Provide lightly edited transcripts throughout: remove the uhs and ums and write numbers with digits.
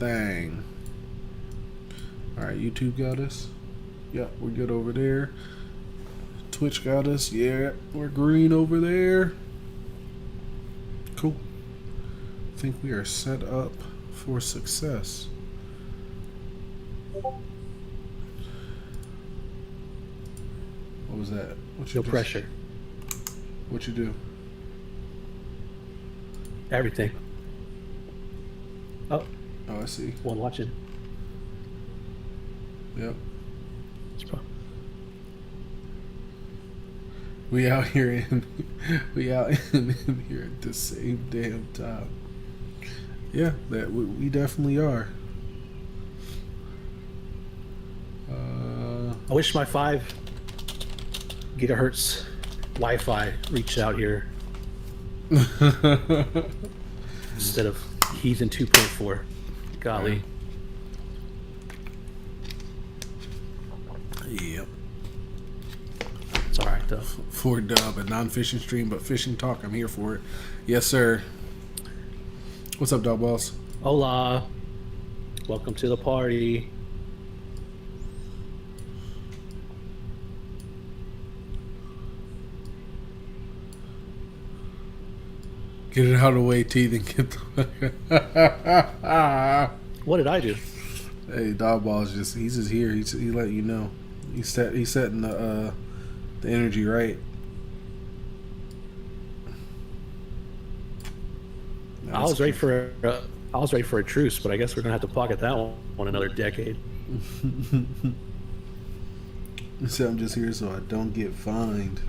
thing. Alright, YouTube got us. Yep, we're good over there. Twitch got us. Yeah, we're green over there. Cool. I think we are set up for success. What was that? No pressure. What you do? Everything. Oh, I see. one watching. Yep. It's probably... We out here in here at the same damn time. Yeah, that we definitely are. I wish my 5 gigahertz Wi-Fi reached out here instead of Heathen 2.4. Golly. Yep. It's all right though. For dub, a non-fishing stream, but fishing talk. I'm here for it. Yes, sir. What's up, dog boss? Hola. Welcome to the party. Get it out of the way, teeth, and get the. What did I do? Hey, dog boss he's just here. He let you know. He's setting the energy right. I was ready for a truce, but I guess we're gonna have to pocket that one another decade. So I'm just here so I don't get fined.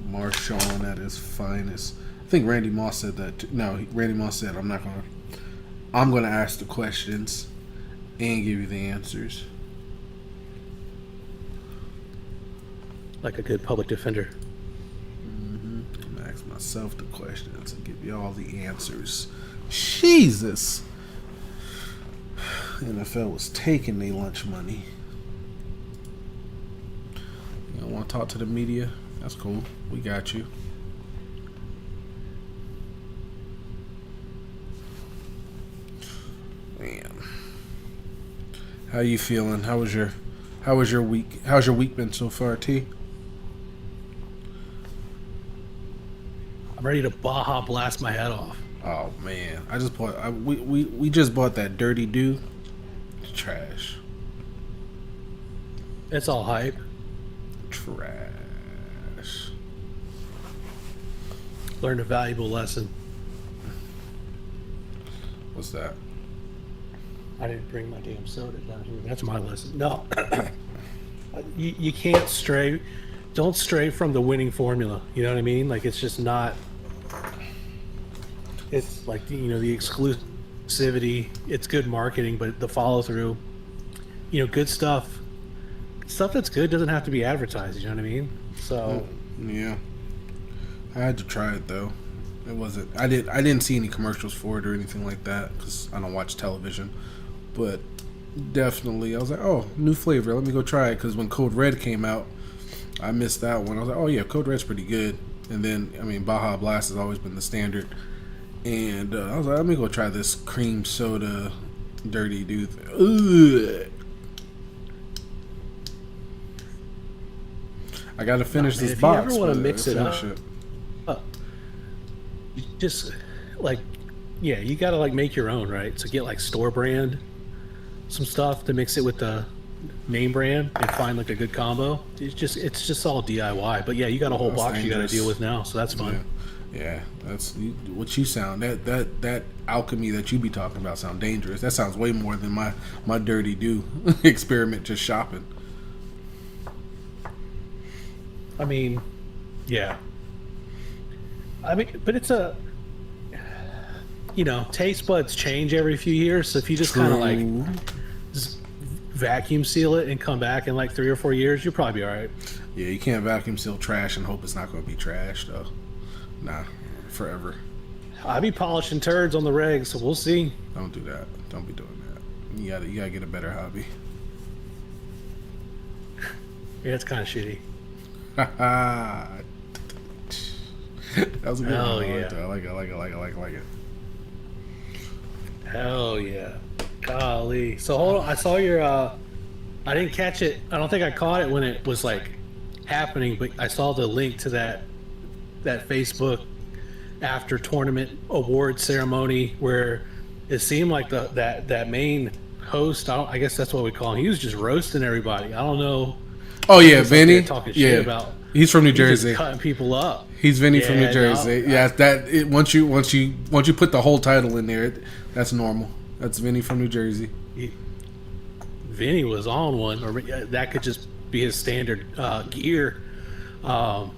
Marshawn at his finest. I think Randy Moss said that. No, Randy Moss said I'm gonna ask the questions and give you the answers. Like a good public defender. I'm gonna ask myself the questions and give you all the answers. Jesus. NFL was taking their lunch money. You don't want to talk to the media? That's cool. We got you. Man, how you feeling? How was your week? How's your week been so far, T? I'm ready to Baja blast my head off. Oh man, I just bought. We just bought that Dirty Do. It's trash. It's all hype. Trash. Learned a valuable lesson. What's that? I didn't bring my damn soda down here. That's my lesson. No, you can't stray. Don't stray from the winning formula. You know what I mean? Like it's just not. It's like the exclusivity. It's good marketing, but the follow through. Good stuff. Stuff that's good doesn't have to be advertised. You know what I mean? So. Yeah. I had to try it though. It wasn't. I didn't see any commercials for it or anything like that because I don't watch television. But definitely, I was like, oh, new flavor. Let me go try it because when Code Red came out, I missed that one. I was like, oh yeah, Code Red's pretty good. And then Baja Blast has always been the standard. And I was like, let me go try this cream soda Dirty Dude. Ugh. I gotta finish this box. If you ever want to mix it up, you just you gotta make your own, right? So get store brand, some stuff to mix it with the name brand and find a good combo. It's just all DIY. But yeah, you got a whole box you got to deal with now, so that's fun. Yeah, that's what you sound. That alchemy that you be talking about sound dangerous. That sounds way more than my Dirty Do experiment just shopping. Yeah. But it's taste buds change every few years. So if you just kind of just vacuum seal it and come back in 3 or 4 years, you'll probably be all right. Yeah, you can't vacuum seal trash and hope it's not going to be trash though. Nah, forever. I be polishing turds on the regs, so we'll see. Don't do that. Don't be doing that. You gotta get a better hobby. Yeah, it's kind of shitty. That was a good one. Yeah. I like it. Hell yeah. Golly. So hold on. I saw your. I didn't catch it. I don't think I caught it when it was like happening, but I saw the link to that Facebook after tournament award ceremony where it seemed like that main host. I guess that's what we call him. He was just roasting everybody. I don't know. Oh yeah, Vinny. Talking yeah, shit about. He's from New He's Jersey. just cutting people up. He's Vinny from New Jersey. No, Once you put the whole title in there, that's normal. That's Vinny from New Jersey. Vinny was on one, or that could just be his standard gear. Yeah.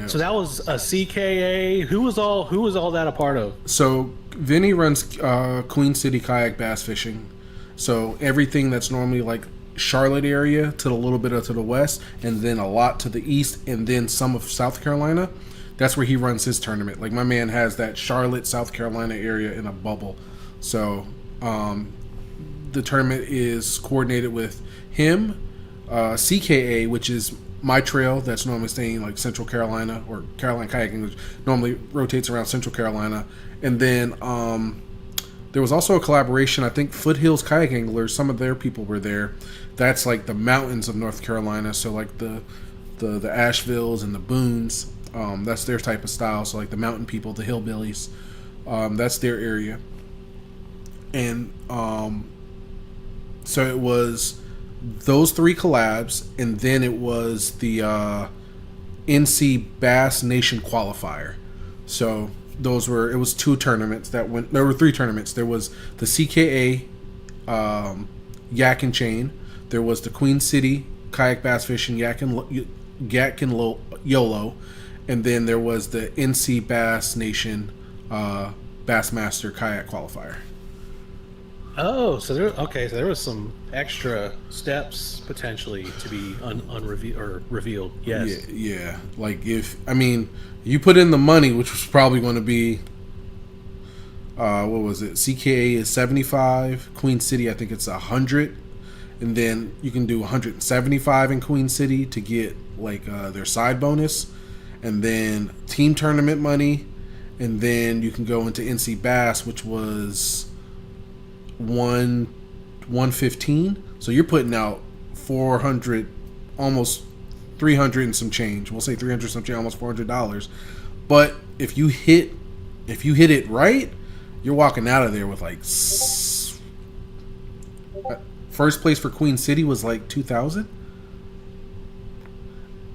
So that was a CKA. Who was all that a part of? So Vinny runs Queen City Kayak Bass Fishing. So everything that's normally like Charlotte area to the little bit to the west, and then a lot to the east, and then some of South Carolina. That's where he runs his tournament. Like my man has that Charlotte, South Carolina area in a bubble. So the tournament is coordinated with him, CKA, which is my trail that's normally staying like Central Carolina, or Carolina Kayaking, which normally rotates around Central Carolina. And then there was also a collaboration. I think Foothills Kayak Anglers, some of their people were there. That's like the mountains of North Carolina. So like the Asheville's and the Boones. That's their type of style. So like the mountain people, the hillbillies, that's their area. And so it was those three collabs, and then it was the NC Bass Nation qualifier. So it was two tournaments that went. There were three tournaments. There was the CKA Yak and Chain. There was the Queen City Kayak Bass Fishing Yak and YOLO, and then there was the NC Bass Nation Bassmaster Kayak Qualifier. Oh, so there was some extra steps potentially to be revealed. Yes. Yeah. Like you put in the money, which was probably going to be what was it? CKA is 75, Queen City I think it's 100, and then you can do 175 in Queen City to get like their side bonus, and then team tournament money, and then you can go into NC Bass, which was 115. So you're putting out 400, almost 300 and some change. We'll say 300 some change, almost $400. But if you hit it right, you're walking out of there with like first place for Queen City was like 2,000.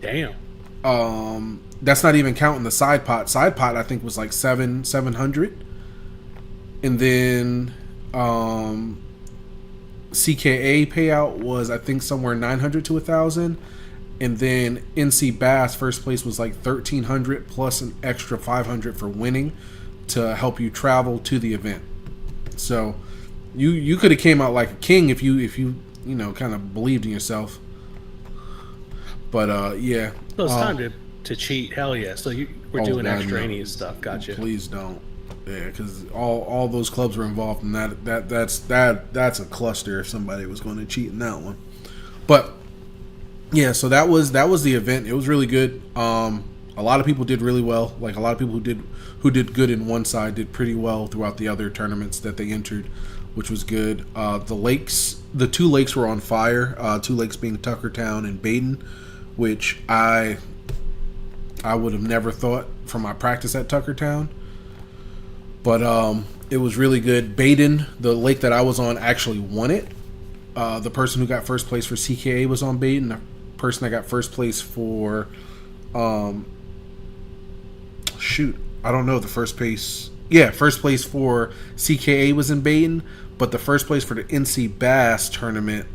Damn. That's not even counting the side pot. Side pot I think was like 700. And then CKA payout was I think somewhere 900 to 1,000, and then NC Bass first place was like 1,300 plus an extra 500 for winning to help you travel to the event. So you could have came out like a king if you kind of believed in yourself. But yeah, so it's time to cheat. Hell yeah! So we're doing extraneous stuff. Gotcha. Please don't. Yeah, because all those clubs were involved in that's a cluster if somebody was going to cheat in that one. But yeah, so that was the event. It was really good. A lot of people did really well. Like a lot of people who did good in one side did pretty well throughout the other tournaments that they entered, which was good. The two lakes were on fire. Two lakes being Tuckertown and Baden, which I would have never thought from my practice at Tuckertown. But it was really good. Baden, the lake that I was on, actually won it. The person who got first place for CKA was on Baden. The person that got first place for I don't know the first place. Yeah, first place for CKA was in Baden, but the first place for the NC Bass tournament,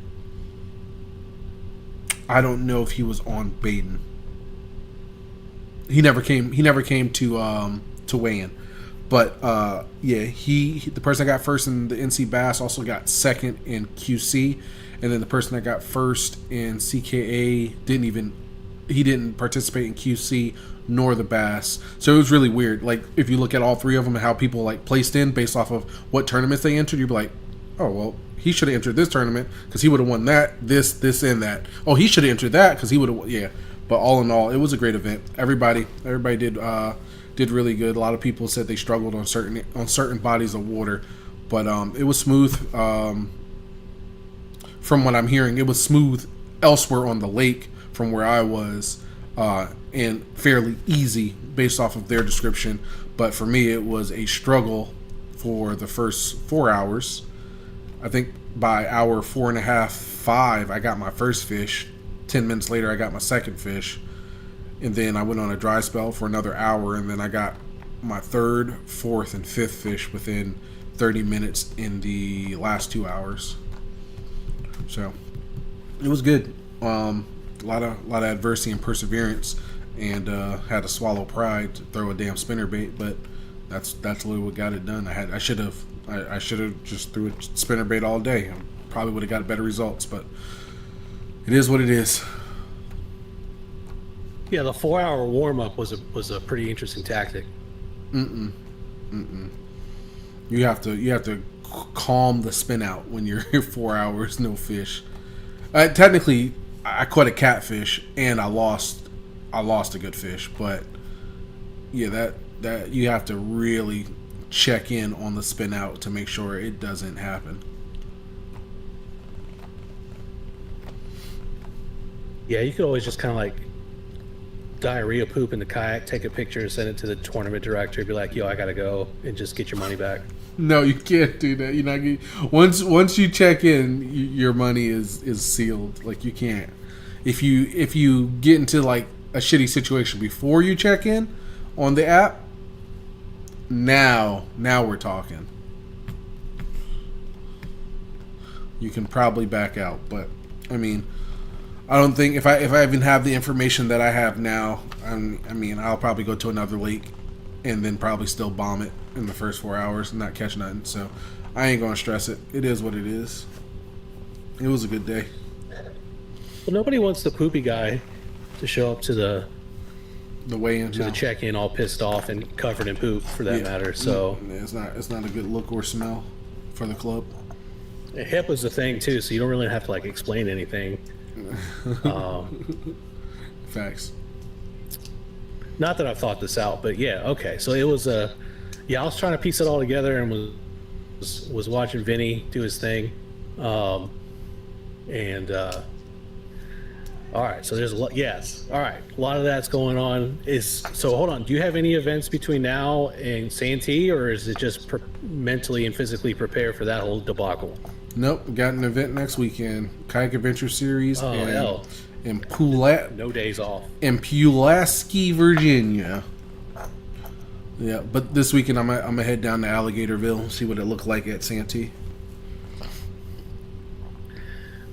I don't know if he was on Baden. He never came to weigh in. But yeah, the person that got first in the NC Bass also got second in QC, and then the person that got first in CKA didn't participate in QC nor the Bass. So it was really weird. Like if you look at all three of them and how people like placed in based off of what tournaments they entered, you'd be like, oh well, he should have entered this tournament because he would have won that, this, and that. Oh, he should have entered that because he would have, yeah. But all in all, it was a great event. Everybody did really good. A lot of people said they struggled on certain bodies of water, But it was smooth. From what I'm hearing, it was smooth elsewhere on the lake from where I was, and fairly easy based off of their description. But for me, it was a struggle for the first 4 hours. I think by hour 4.5, 5, I got my first fish. 10 minutes later, I got my second fish. And then I went on a dry spell for another hour, and then I got my third, fourth, and fifth fish within 30 minutes in the last 2 hours. So it was good. A lot of adversity and perseverance, and had to swallow pride to throw a damn spinnerbait. But that's literally what got it done. I should have just threw a spinnerbait all day. I probably would have got better results, but it is what it is. Yeah, the 4-hour warm up was a pretty interesting tactic. You have to calm the spin out when you're 4 hours no fish. Technically, I caught a catfish and I lost a good fish, but yeah, that you have to really check in on the spin out to make sure it doesn't happen. Yeah, you could always just kind of like diarrhea poop in the kayak, take a picture, send it to the tournament director, be like, "Yo, I gotta go," and just get your money back. No, you can't do that. You're not getting, once you check in, your money is sealed. Like, you can't. If you get into like a shitty situation before you check in on the app, now we're talking. You can probably back out, but I mean, I don't think if I even have the information that I have now, I'll probably go to another lake and then probably still bomb it in the first 4 hours and not catch nothing. So I ain't gonna stress it. It is what it is. It was a good day. Well, nobody wants the poopy guy to show up to the weigh-in, the check-in all pissed off and covered in poop, for that matter. So it's not a good look or smell for the club. HIPAA's the thing too, so you don't really have to like explain anything. Facts. Not that I've thought this out, but yeah, okay. So it was I was trying to piece it all together and was watching Vinny do his thing, all right. So there's a lot. Yes, all right. A lot of that's going on. So hold on. Do you have any events between now and Santee, or is it just mentally and physically prepare for that whole debacle? Nope, got an event next weekend. Kayak Adventure Series in no days off. In Pulaski, Virginia. Yeah, but this weekend I'm gonna head down to Alligatorville, see what it looked like at Santee.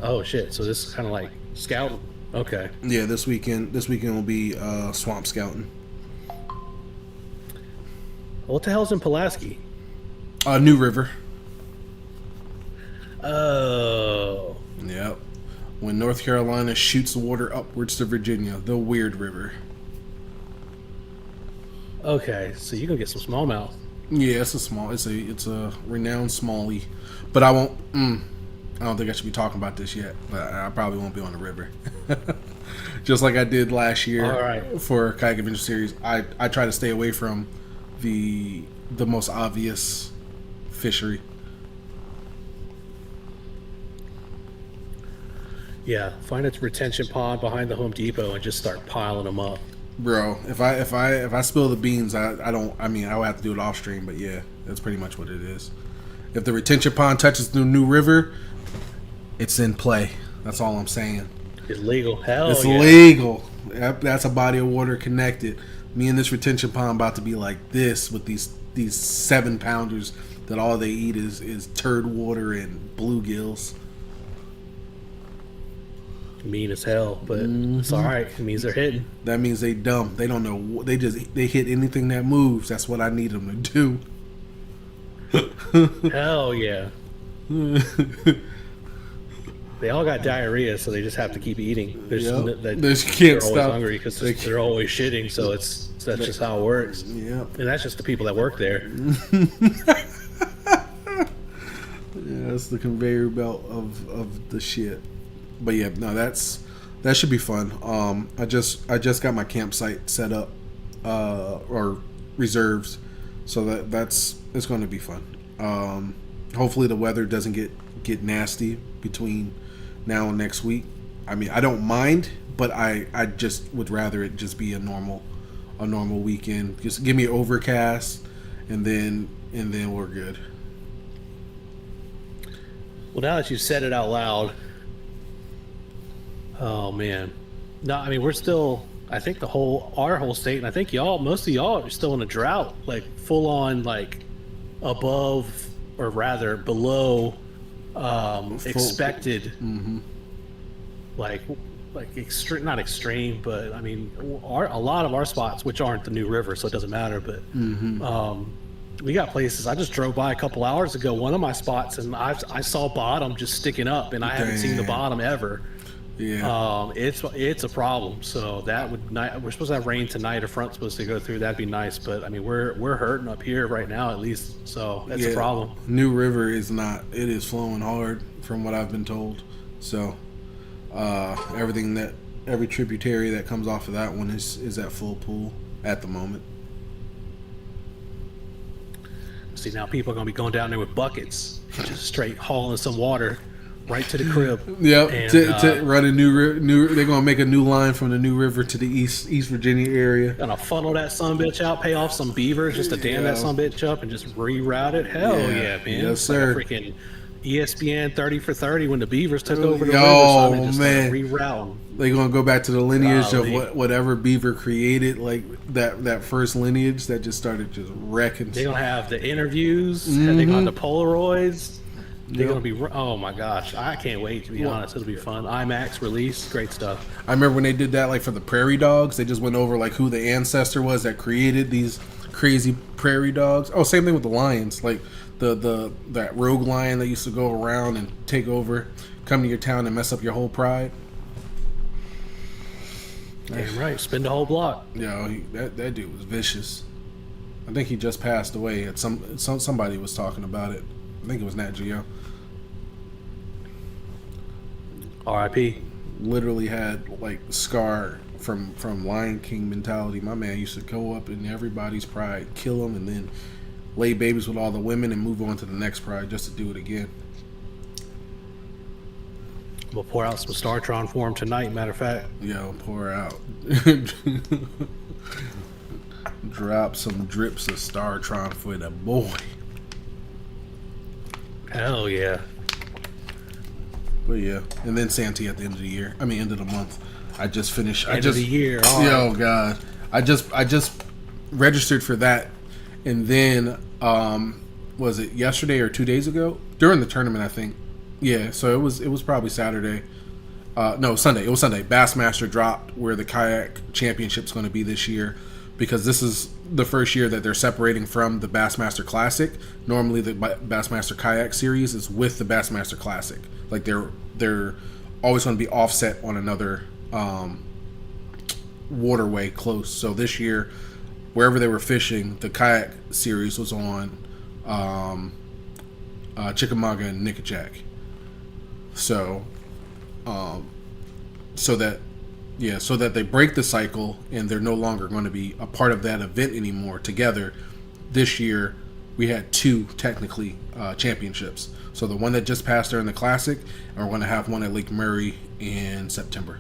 Oh shit! So this is kind of like scouting. Okay. Yeah, this weekend will be swamp scouting. What the hell's in Pulaski? New River. Oh. Yep. When North Carolina shoots the water upwards to Virginia, the Weird River. Okay, so you can get some smallmouth. Yeah, it's a renowned smallie, but I won't. I don't think I should be talking about this yet, but I probably won't be on the river. Just like I did last year for Kayak Adventure Series. I try to stay away from the most obvious fishery. Yeah, find a retention pond behind the Home Depot and just start piling them up. Bro, if I spill the beans, I will have to do it off stream, but yeah, that's pretty much what it is. If the retention pond touches the New River, it's in play. That's all I'm saying. It's legal. It's legal. That's a body of water connected. Me and this retention pond about to be like this with these 7-pounders that all they eat is turd water and bluegills. Mean as hell, but it's all right. It means they're hitting. That means they dumb. They don't know. They hit anything that moves. That's what I need them to do. Hell yeah. They all got diarrhea, so they just have to keep eating. They can't stop. Always hungry because they're always shitting. So that's just how it works. Yeah, and that's just the people that work there. Yeah, that's the conveyor belt of the shit. But yeah, no, that should be fun. I just got my campsite set up or reserved, so it's going to be fun. Hopefully the weather doesn't get nasty between now and next week. I mean, I don't mind, but I just would rather it just be a normal weekend. Just give me overcast, and then we're good. Well, now that you said it out loud, oh man, no, I mean we're still. I think our whole state, and I think most of y'all are still in a drought, like full on, like above or rather below expected. Mm-hmm. Like extreme, not extreme, but I mean, a lot of our spots, which aren't the New River, so it doesn't matter. But we got places. I just drove by a couple hours ago, one of my spots, and I saw bottom just sticking up, and I haven't seen the bottom ever. Yeah. It's a problem. So we're supposed to have rain tonight. A front's supposed to go through. That'd be nice, but I mean, we're hurting up here right now, at least. So that's a problem. New River is not. It is flowing hard, from what I've been told. So. Every tributary that comes off of that one is at full pool at the moment. See, now people are going to be going down there with buckets, just straight hauling some water right to the crib. Yep, and, to run a new. They're going to make a new line from the New River to the East Virginia area. Gonna funnel that sumbitch out, pay off some beavers just to dam that sumbitch up, and just reroute it. Hell yeah, man! Yes, sir. Like a freaking ESPN 30 for 30 when the Beavers took over the river, so they just reroute. They're gonna go back to the lineage of whatever Beaver created, like that first lineage that just started just wrecking. They're gonna have the interviews. They're gonna have the Polaroids. They're gonna be. Oh my gosh, I can't wait. To be honest, it'll be fun. IMAX release, great stuff. I remember when they did that, like for the prairie dogs, they just went over like who the ancestor was that created these crazy prairie dogs. Oh, same thing with the lions, like. That rogue lion that used to go around and take over, come to your town and mess up your whole pride. Damn right, spin the whole block. Yeah, that dude was vicious. I think he just passed away. Somebody was talking about it. I think it was Nat Geo. R.I.P. Literally had like Scar from Lion King mentality. My man used to go up in everybody's pride, kill them, and then lay babies with all the women and move on to the next pride just to do it again. We'll pour out some Startron for him tonight, matter of fact. Yo, pour out. Drop some drips of Startron for the boy. Hell yeah. But yeah, and then Santee at the end of the year. I mean, end of the month. I just finished. End of the year. Oh God, I just registered for that. And then, was it yesterday or 2 days ago? During the tournament, I think. Yeah, so it was probably Saturday. No, Sunday. It was Sunday. Bassmaster dropped where the kayak championship's going to be this year, because this is the first year that they're separating from the Bassmaster Classic. Normally, the Bassmaster Kayak Series is with the Bassmaster Classic. Like they're always going to be offset on another waterway close. So this year, wherever they were fishing, the kayak series was on Chickamauga and Nickajack. So that they break the cycle and they're no longer going to be a part of that event anymore together. This year, we had two technically championships. So the one that just passed during the Classic, and we're going to have one at Lake Murray in September.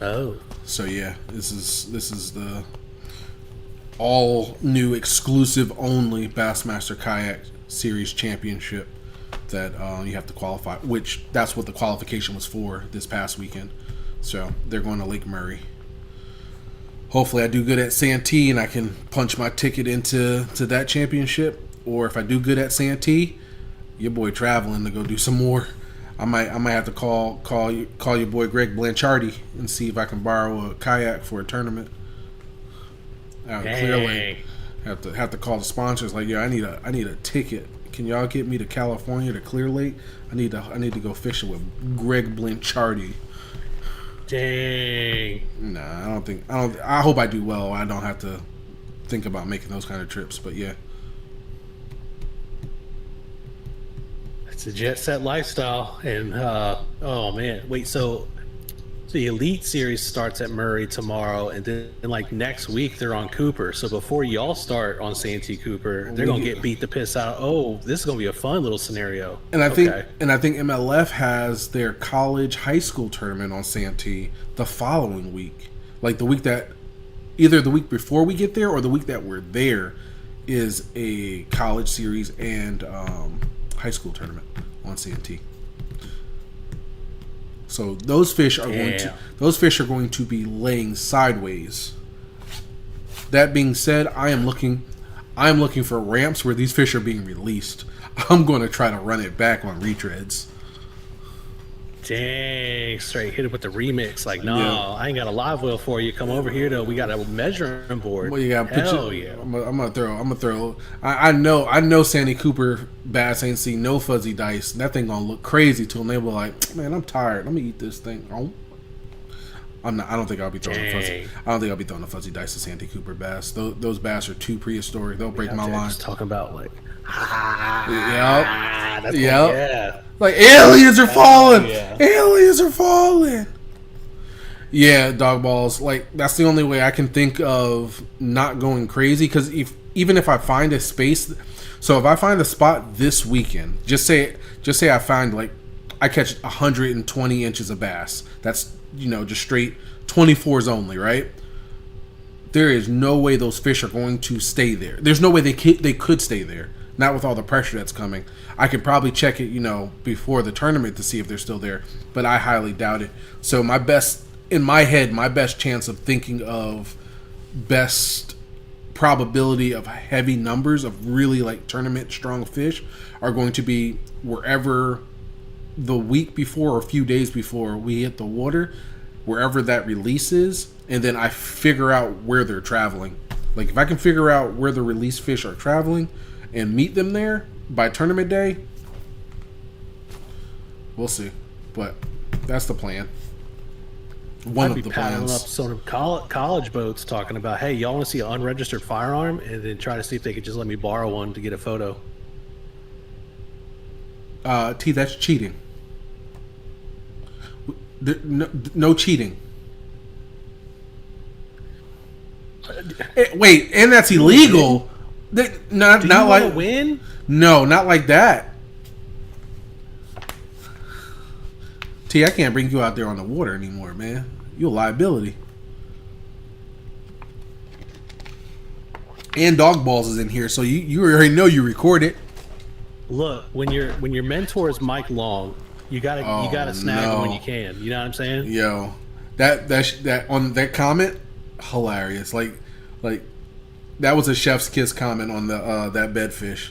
Oh. So yeah, this is the all new exclusive only Bassmaster Kayak Series Championship that you have to qualify, which that's what the qualification was for this past weekend. So they're going to Lake Murray. Hopefully I do good at Santee and I can punch my ticket into that championship. Or if I do good at Santee, your boy traveling to go do some more. I might have to call your boy Greg Blanchardi and see if I can borrow a kayak for a tournament. Out in Clear Lake. Have to call the sponsors like, yo, I need a ticket. Can y'all get me to California to Clear Lake? I need to go fishing with Greg Blanchardi. Dang. Nah, I hope I do well. I don't have to think about making those kind of trips, but yeah. It's a jet set lifestyle, and oh man, wait. So The Elite Series starts at Murray tomorrow, and then like next week they're on Cooper. So before y'all start on Santee Cooper, they're gonna get beat the piss out. Oh, this is gonna be a fun little scenario. And I think MLF has their college high school tournament on Santee the following week, like the week that either the week before we get there or the week that we're there is a college series and high school tournament on Santee. So those fish are going to be laying sideways. That being said, I am looking for ramps where these fish are being released. I'm going to try to run it back on retreads. Dang, straight hit it with the remix. Like, no, I ain't got a live well for you. Come over here, though. We got a measuring board. Well, you got hell yeah. I'm gonna throw. I know Sandy Cooper bass ain't seen no fuzzy dice. That thing gonna look crazy to them. They were like, man, I'm tired. Let me eat this thing. Oh. I'm not. I don't think I'll be throwing a fuzzy. I don't think I'll be throwing a fuzzy dice to Sandy Cooper bass. Those bass are too prehistoric. They'll break my line. Just talking about like, yeah. Like aliens are falling. Aliens are falling. Yeah, dog balls. Like that's the only way I can think of not going crazy. Because even if I find a space, so if I find a spot this weekend, just say I find like I catch 120 inches of bass. That's just straight 24s only, right? There is no way those fish are going to stay there. There's no way they could stay there. Not with all the pressure that's coming. I could probably check it, before the tournament to see if they're still there, but I highly doubt it. So my best chance of thinking of best probability of heavy numbers of really like tournament strong fish are going to be wherever the week before or a few days before we hit the water, wherever that release is, and then I figure out where they're traveling. Like if I can figure out where the release fish are traveling and meet them there by tournament day, we'll see. But that's the plan. One of the plans. Up some college boats talking about, hey, y'all want to see an unregistered firearm, and then try to see if they could just let me borrow one to get a photo. That's cheating. No cheating. Wait, and that's illegal. Not like win. No, not like that. I can't bring you out there on the water anymore, man. You're a liability. And dog balls is in here, so you already know you record it. Look, when your mentor is Mike Long, you gotta snag him when you can. You know what I'm saying? Yo, that on that comment, hilarious. Like that was a chef's kiss comment on the that bedfish.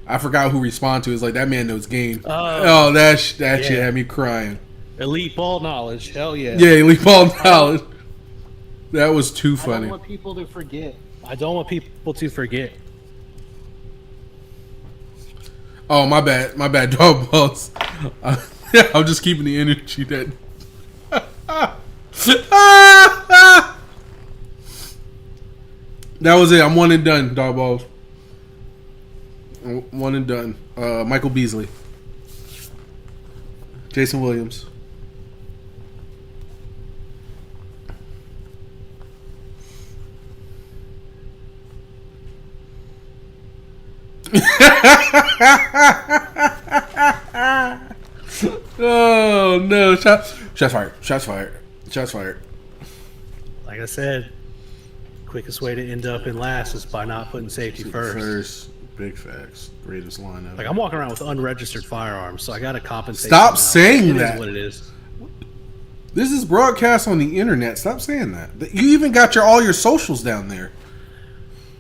I forgot who responded to it. It's like that man knows game. That shit had me crying. Elite ball knowledge, hell yeah. Yeah, elite ball knowledge. That was too funny. I don't want people to forget. Oh, my bad, dog balls. I'm just keeping the energy that. That was it. I'm one and done, dog balls. One and done. Michael Beasley. Jason Williams. Oh no! Shots fired. Like I said, quickest way to end up in last is by not putting safety first. Big facts. Greatest line ever. Like I'm walking around with unregistered firearms, so I got to compensate. Stop saying that. It is what it is. This is broadcast on the internet. Stop saying that. You even got all your socials down there.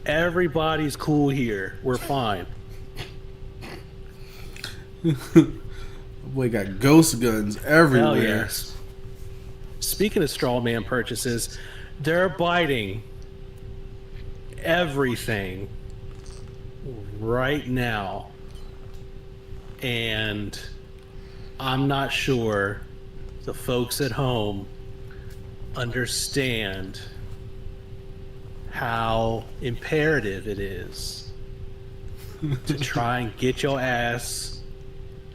Everybody's cool here. We're fine. Boy got ghost guns everywhere. Hell yes. Speaking of straw man purchases, they're biting everything right now, and I'm not sure the folks at home understand how imperative it is to try and get your ass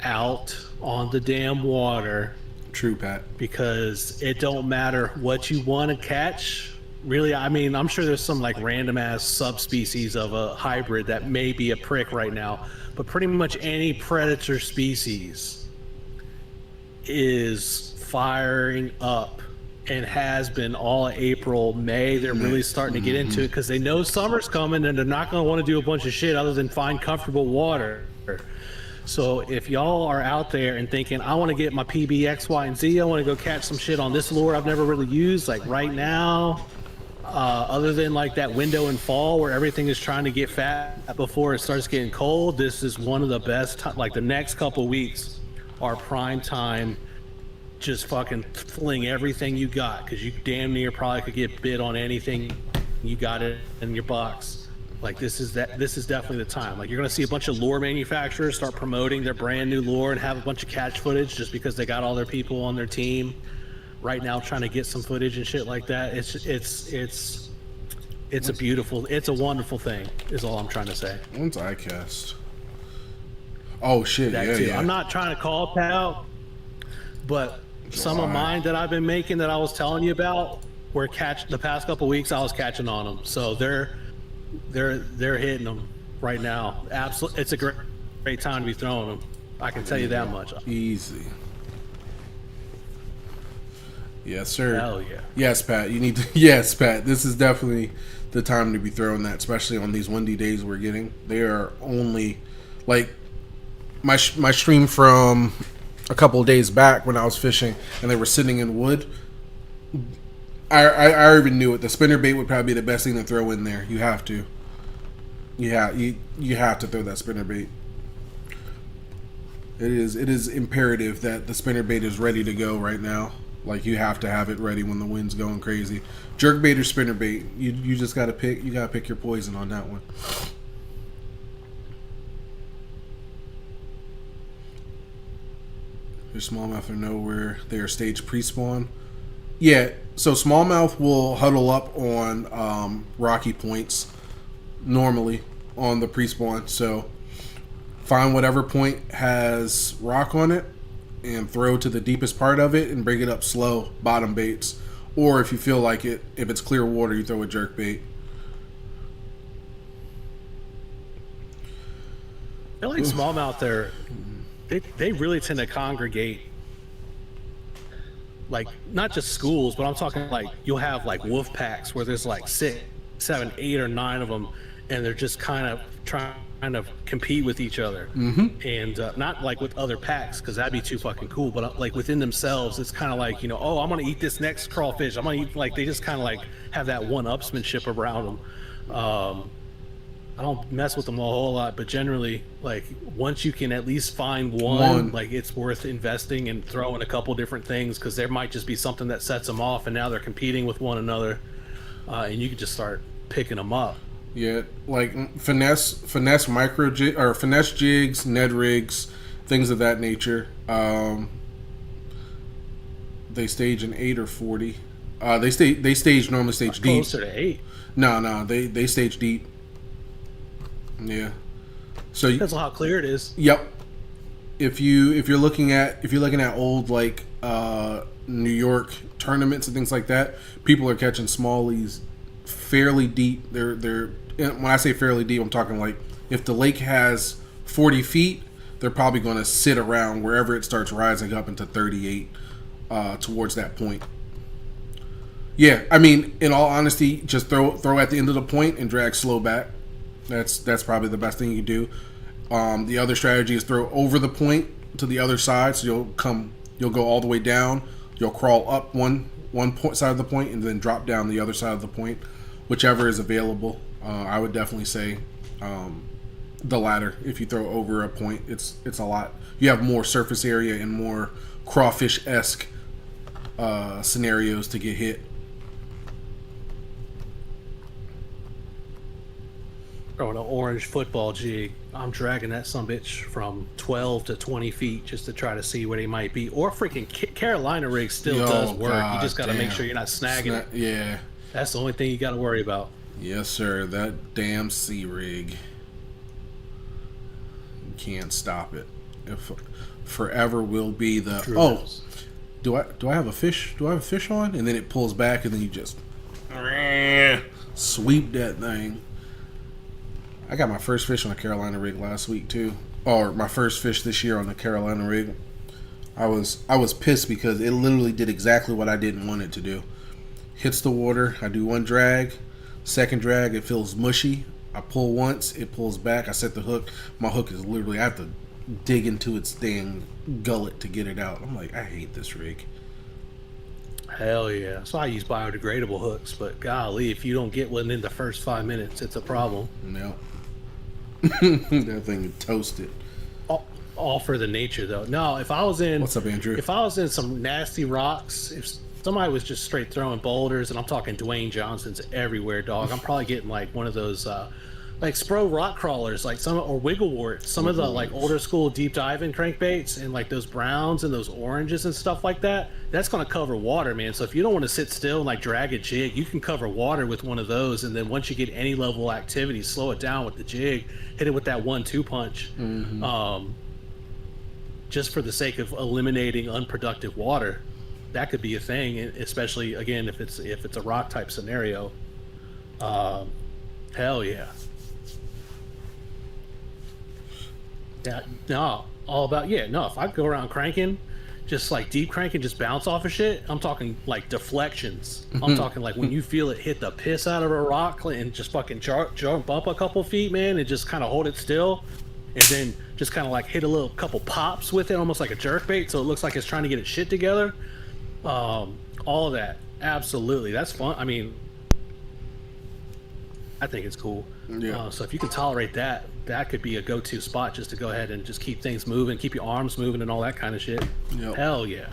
out on the damn water True, Pat. because it don't matter what you want to catch. Really, I mean, I'm sure there's some like random ass subspecies of a hybrid that may be a prick right now, but pretty much any predator species is firing up and has been all April, May. They're really starting to get into it because they know summer's coming and they're not going to want to do a bunch of shit other than find comfortable water. So if y'all are out there and thinking, I want to get my PB X, Y, and Z, I want to go catch some shit on this lure I've never really used, like right now, other than like that window in fall where everything is trying to get fat before it starts getting cold, this is one of the best, like the next couple weeks are prime time. Just fucking fling everything you got, because you damn near probably could get bit on anything you got it in your box. Like this is definitely the time. Like you're gonna see a bunch of lure manufacturers start promoting their brand new lure and have a bunch of catch footage just because they got all their people on their team right now trying to get some footage and shit like that. It's a wonderful thing is all I'm trying to say. When's iCast? Oh shit, That too. I'm not trying to call Pat out, but some of mine that I've been making that I was telling you about were the past couple weeks I was catching on them. So they're hitting them right now. Absolutely, it's a great time to be throwing them. I can tell you that much. Easy. Yes, sir. Hell yeah. Yes, Pat. You need to. Yes, Pat. This is definitely the time to be throwing that, especially on these windy days we're getting. They are only like my stream from a couple of days back when I was fishing and they were sitting in wood. I already knew it. The spinnerbait would probably be the best thing to throw in there. You have to. You have to throw that spinnerbait. It is imperative that the spinnerbait is ready to go right now. Like you have to have it ready when the wind's going crazy. Jerkbait or spinnerbait. You just gotta pick. You gotta pick your poison on that one. Your smallmouth are nowhere. They are staged pre-spawn. Yeah, so smallmouth will huddle up on rocky points normally on the pre-spawn. So find whatever point has rock on it and throw to the deepest part of it and bring it up slow, bottom baits. Or if you feel like it, if it's clear water, you throw a jerk bait. I feel like smallmouth, they really tend to congregate. Like not just schools, but I'm talking like you'll have like wolf packs where there's like 6, 7, 8, or 9 of them, and they're just kind of trying to compete with each other. And not like with other packs because that'd be too fucking cool. But like within themselves, it's kind of like, you know, oh, I'm gonna eat this next crawfish. I'm gonna eat, like they just kind of like have that one-upsmanship around them. I don't mess with them a whole lot, but generally, like once you can at least find one, like it's worth investing and throwing a couple different things because there might just be something that sets them off, and now they're competing with one another, and you can just start picking them up. Yeah, like finesse micro jig or finesse jigs, Ned rigs, things of that nature. They stage an 8 or 40. They stage normally stage deep. Closer to 8. No, they stage deep. Yeah. So depends on how clear it is. Yep. If you're looking at old like New York tournaments and things like that, people are catching smallies fairly deep. They're when I say fairly deep, I'm talking like if the lake has 40 feet, they're probably going to sit around wherever it starts rising up into 38 towards that point. Yeah, I mean, in all honesty, just throw at the end of the point and drag slow back. That's probably the best thing you can do. The other strategy is throw over the point to the other side, so you'll go all the way down. You'll crawl up one point side of the point and then drop down the other side of the point, whichever is available. I would definitely say the latter. If you throw over a point, it's a lot. You have more surface area and more crawfish-esque scenarios to get hit. Throwing an orange football jig, I'm dragging that sumbitch from 12 to 20 feet just to try to see where they might be. Or freaking Carolina rig still does work. You just got to make sure you're not snagging it. Yeah. That's the only thing you got to worry about. Yes, sir. That damn sea rig. You can't stop it. If forever will be the... do I have a fish? Do I have a fish on? And then it pulls back, and then you just sweep that thing. I got my first fish on a Carolina rig last week too, or my first fish this year on the Carolina rig. I was pissed because it literally did exactly what I didn't want it to do. Hits the water, I do one drag, second drag, it feels mushy. I pull once, it pulls back. I set the hook. My hook is literally, I have to dig into its dang gullet to get it out. I'm like, I hate this rig. Hell yeah. So I use biodegradable hooks, but golly, if you don't get one in the first 5 minutes, it's a problem. No. That thing is toasted. All for the nature, though. No, if I was in... What's up, Andrew? If I was in some nasty rocks, if somebody was just straight throwing boulders, and I'm talking Dwayne Johnson's everywhere, dog, I'm probably getting like one of those... like Spro rock crawlers, like some, or Wigglewort, some of the like older school deep diving crankbaits, and like those browns and those oranges and stuff like that. That's going to cover water, man. So if you don't want to sit still and like drag a jig, you can cover water with one of those, and then once you get any level of activity, slow it down with the jig, hit it with that 1-2 punch, just for the sake of eliminating unproductive water. That could be a thing, especially again if it's a rock type scenario. Hell yeah. Yeah, no, all about, yeah, no, if I go around cranking, just like deep cranking, just bounce off of shit, I'm talking like deflections. I'm talking like when you feel it hit the piss out of a rock and just fucking jump up a couple feet, man, and just kind of hold it still, and then just kind of like hit a little couple pops with it, almost like a jerk bait, so it looks like it's trying to get its shit together. All of that, absolutely, that's fun. I mean, I think it's cool. Yeah. So if you can tolerate that, that could be a go-to spot just to go ahead and just keep things moving, keep your arms moving and all that kind of shit. Yep. Hell yeah.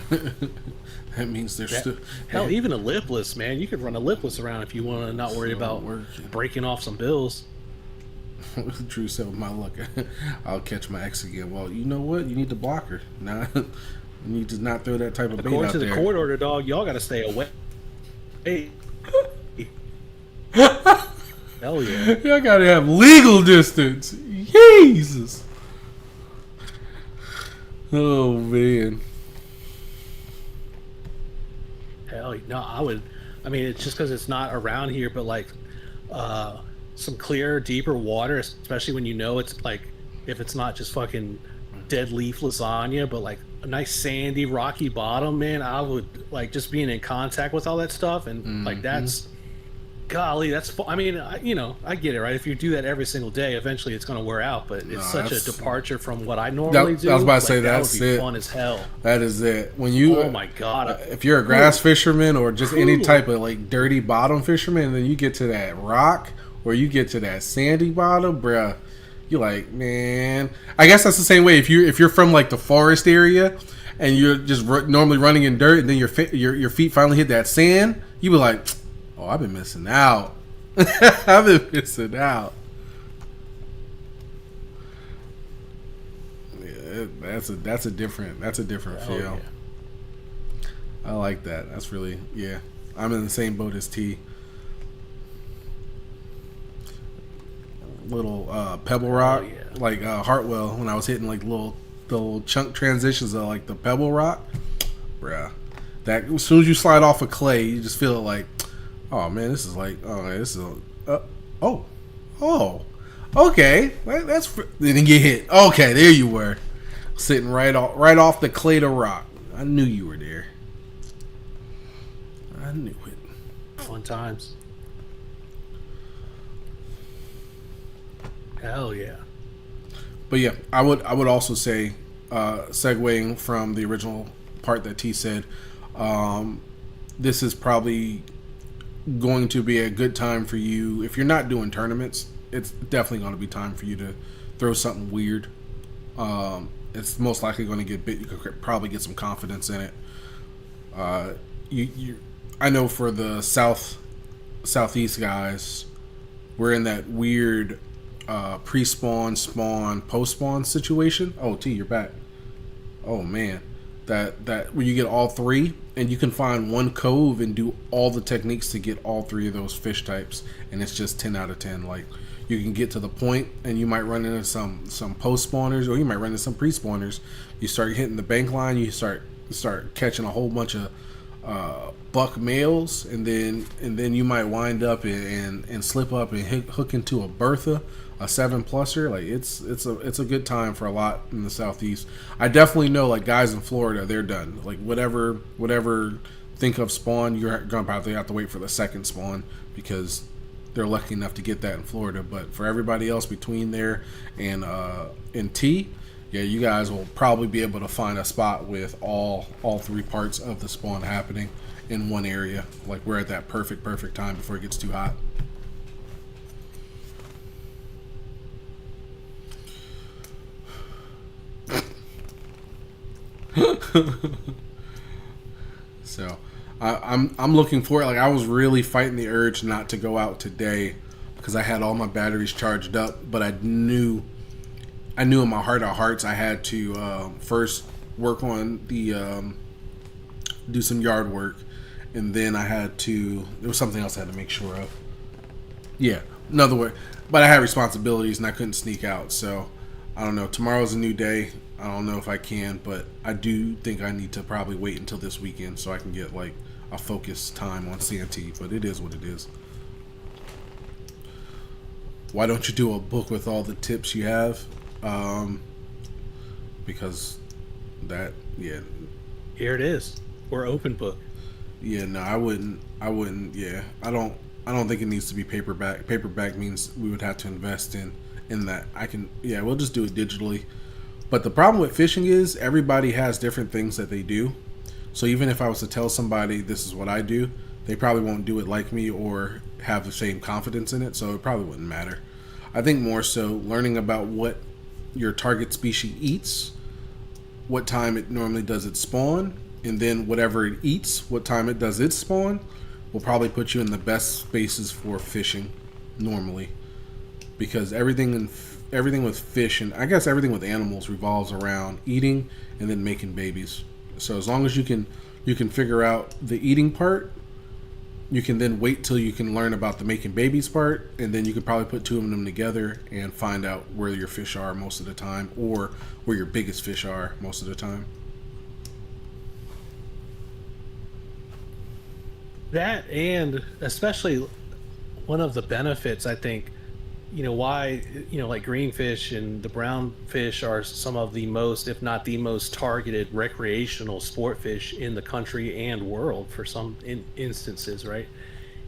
That means there's still... Hell, even a lipless, man. You could run a lipless around if you want to not worry about breaking off some bills. Drew said with my luck, I'll catch my ex again. Well, you know what? You need to block her. Nah, you need to not throw that type of bait out there. According to the court order, dog, y'all got to stay away. Hey. Hell yeah. Y'all gotta have legal distance. Jesus. Oh, man. Hell no, I would. I mean, it's just because it's not around here, but like some clearer, deeper water, especially when you know it's like, if it's not just fucking dead leaf lasagna, but like a nice sandy, rocky bottom, man, I would like just being in contact with all that stuff. And like, that's... Golly, that's I mean, you know, I get it, right? If you do that every single day, eventually it's going to wear out. But it's such a departure from what I normally do. I was about to say that that's would be it. Fun as hell. That is it. When you, oh my god, if you're a grass fisherman or just any type of like dirty bottom fisherman, and then you get to that rock or you get to that sandy bottom, bruh, you're like, man. I guess that's the same way. If you're from like the forest area and you're just normally running in dirt, and then your feet finally hit that sand, you be like, oh, I've been missing out. I've been missing out. Yeah, that's a different feel. Yeah. I like that. That's really, yeah. I'm in the same boat as T. Little Pebble Rock, like Hartwell, when I was hitting like the little chunk transitions of like the Pebble Rock, bruh. That as soon as you slide off of clay, you just feel it like, oh man, this is like, okay, that's then you hit. Okay, there you were, sitting right off the clay to rock. I knew you were there. I knew it. Fun times. Hell yeah. But yeah, I would also say, segueing from the original part that T said, this is probably going to be a good time for you. If you're not doing tournaments, it's definitely going to be time for you to throw something weird. It's most likely going to get bit. You could probably get some confidence in it. I know for the southeast guys, we're in that weird pre-spawn, spawn, post-spawn situation. Oh, T, you're back. Oh man, that where you get all three, and you can find one cove and do all the techniques to get all three of those fish types, and it's just 10 out of 10. Like, you can get to the point, and you might run into some post spawners, or you might run into some pre spawners. You start hitting the bank line, you start catching a whole bunch of buck males, and then you might wind up and slip up and hook into a Bertha, a 7-pluser. Like it's a good time for a lot in the Southeast. I definitely know, like, guys in Florida, they're done. Like whatever think of spawn, you're gonna probably have to wait for the second spawn because they're lucky enough to get that in Florida. But for everybody else between there and T, yeah, you guys will probably be able to find a spot with all three parts of the spawn happening in one area. Like, we're at that perfect time before it gets too hot. So I'm looking for it. Like, I was really fighting the urge not to go out today because I had all my batteries charged up, but I knew in my heart of hearts I had to first work on the do some yard work, and then I had to, there was something else I had to make sure of. Yeah, another way, but I had responsibilities and I couldn't sneak out. So I don't know. Tomorrow's a new day. I don't know if I can, but I do think I need to probably wait until this weekend so I can get like a focused time on CNT. But it is what it is. Why don't you do a book with all the tips you have? Because that, yeah. Here it is. Or open book. Yeah, no, I wouldn't. Yeah, I don't think it needs to be paperback. Paperback means we would have to invest in that. We'll just do it digitally. But the problem with fishing is everybody has different things that they do. So even if I was to tell somebody this is what I do, they probably won't do it like me or have the same confidence in it. So it probably wouldn't matter. I think more so learning about what your target species eats, what time it normally does its spawn, and then whatever it eats, what time it does its spawn, will probably put you in the best spaces for fishing normally. Because everything with fish, and I guess everything with animals, revolves around eating and then making babies. So as long as you can figure out the eating part, you can then wait till you can learn about the making babies part, and then you can probably put two of them together and find out where your fish are most of the time, or where your biggest fish are most of the time. That, and especially one of the benefits, I think, why, like greenfish and the brown fish are some of the most, if not the most targeted recreational sport fish in the country and world for some instances, right?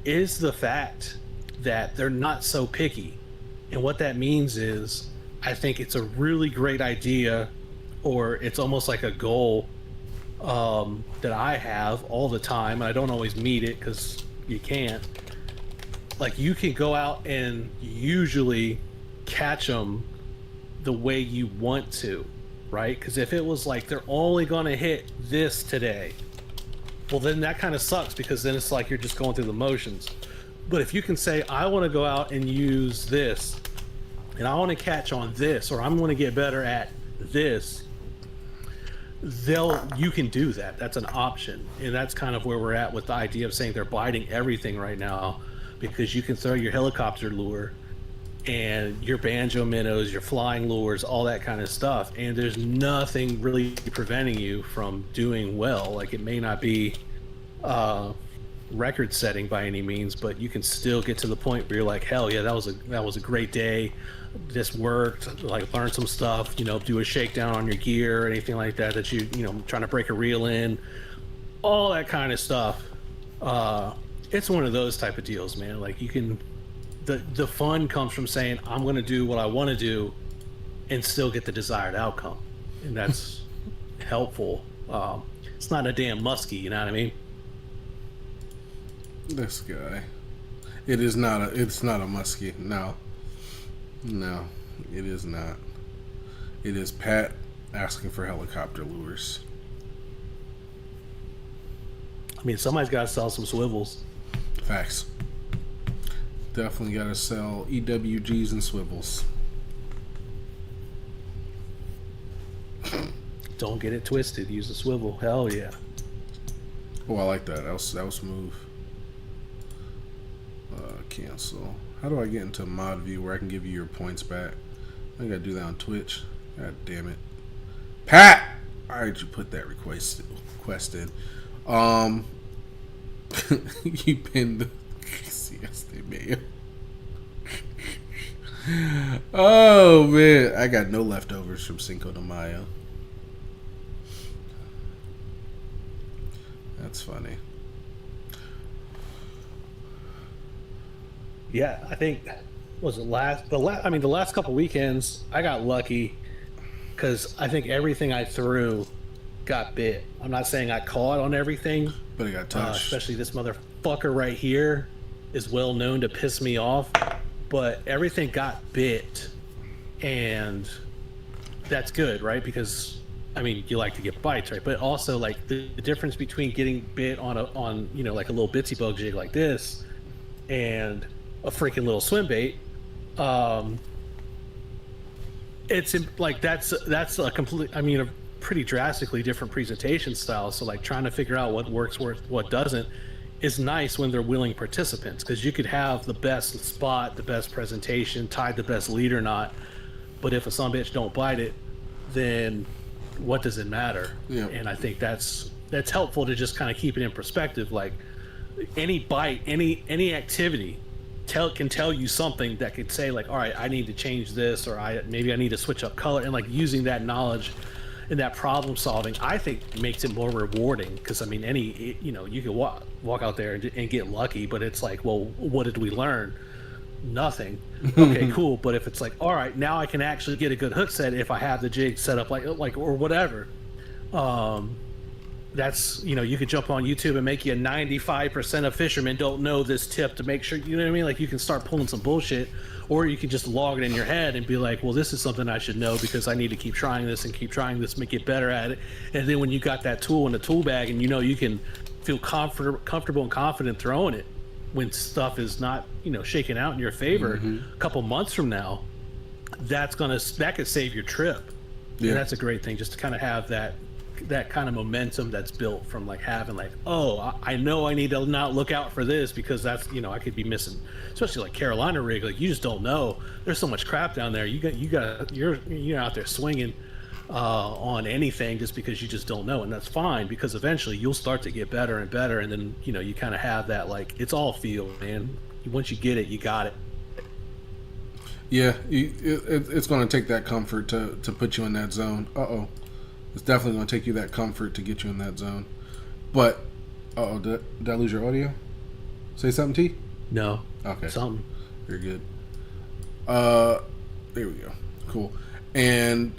Is the fact that they're not so picky. And what that means is, I think it's a really great idea, or it's almost like a goal that I have all the time. I don't always meet it because you can't. Like, you can go out and usually catch them the way you want to, right? Because if it was like they're only going to hit this today, well, then that kind of sucks, because then it's like you're just going through the motions. But if you can say, I want to go out and use this, and I want to catch on this, or I'm going to get better at this, you can do that. That's an option. And that's kind of where we're at with the idea of saying they're biting everything right now, because you can throw your helicopter lure and your banjo minnows, your flying lures, all that kind of stuff, and there's nothing really preventing you from doing well. Like, it may not be record setting by any means, but you can still get to the point where you're like, hell yeah, that was a great day. This worked. Like, learn some stuff, do a shakedown on your gear or anything like that trying to break a reel in, all that kind of stuff. It's one of those type of deals, man. Like, you can, the fun comes from saying, I'm going to do what I want to do and still get the desired outcome. And that's helpful. It's not a damn muskie, you know what I mean? This guy. It's not a muskie. No, it is not. It is Pat asking for helicopter lures. I mean, somebody's got to sell some swivels. Facts. Definitely got to sell EWGs and swivels. Don't get it twisted. Use a swivel. Hell yeah. Oh, I like that. That was smooth. Cancel. How do I get into mod view where I can give you your points back? I gotta do that on Twitch. God damn it. Pat! Alright, you put that request in. You pinned the siesta mayo. Oh man, I got no leftovers from Cinco de Mayo. That's funny. Yeah, I think was it the last couple weekends I got lucky because I think everything I threw got bit. I'm not saying I caught on everything, but it got touched. Especially this motherfucker right here is well known to piss me off, but everything got bit, and that's good, right? Because I mean, you like to get bites, right? But also, like the difference between getting bit on like a little bitsy bug jig like this and a freaking little swim bait, it's like that's a a pretty drastically different presentation style. So like trying to figure out what works, what doesn't, is nice when they're willing participants, because you could have the best spot, the best presentation, tied the best leader knot, but if a son bitch don't bite it, then what does it matter? Yeah. And I think that's helpful to just kind of keep it in perspective. Like any bite, any activity can tell you something that could say like, all right, I need to change this, or maybe I need to switch up color, and like using that knowledge and that problem solving, I think makes it more rewarding. Because I mean, you can walk out there and get lucky, but it's like, well, what did we learn? Nothing. Okay, cool. But if it's like, all right, now I can actually get a good hook set if I have the jig set up like or whatever. That's, you could jump on YouTube and make you a 95% of fishermen don't know this tip to make sure, you know what I mean? Like you can start pulling some bullshit, or you can just log it in your head and be like, well, this is something I should know because I need to keep trying this and get better at it. And then when you got that tool in the tool bag and you can feel comfortable and confident throwing it when stuff is not, shaking out in your favor, a couple months from now, that could save your trip. Yeah. And that's a great thing, just to kind of have that kind of momentum that's built from like having like, oh, I know I need to not look out for this because that's, I could be missing, especially like Carolina rig. Like you just don't know. There's so much crap down there. You're out there swinging on anything just because you just don't know, and that's fine, because eventually you'll start to get better and better, and then you kind of have that, like, it's all feel, man. Once you get it, you got it. Yeah, it's going to take that comfort to put you in that zone. It's definitely going to take you that comfort to get you in that zone. But, did I lose your audio? Say something, T? No. Okay. Something. You're good. There we go. Cool. And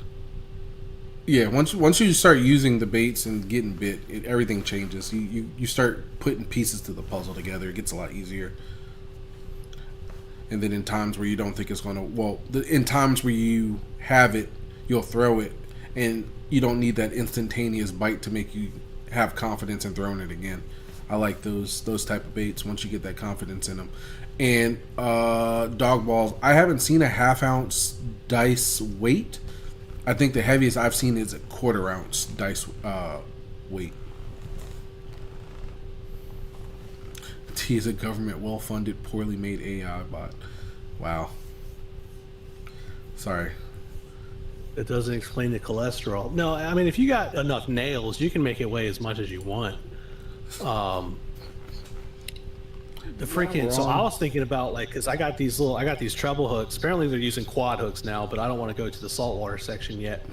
yeah, once you start using the baits and getting bit, everything changes. You start putting pieces to the puzzle together. It gets a lot easier. And then in times where you don't think it's going to, in times where you have it, you'll throw it, and you don't need that instantaneous bite to make you have confidence in throwing it again. I like those type of baits once you get that confidence in them. And dog balls, I haven't seen a 1/2 ounce dice weight. I think the heaviest I've seen is a 1/4 ounce dice weight. T is a government well-funded, poorly made AI bot. Wow. Sorry. It doesn't explain the cholesterol. No, I mean, if you got enough nails, you can make it weigh as much as you want. The freaking, so I was thinking about, like, because I got these treble hooks. Apparently they're using quad hooks now, but I don't want to go to the saltwater section yet.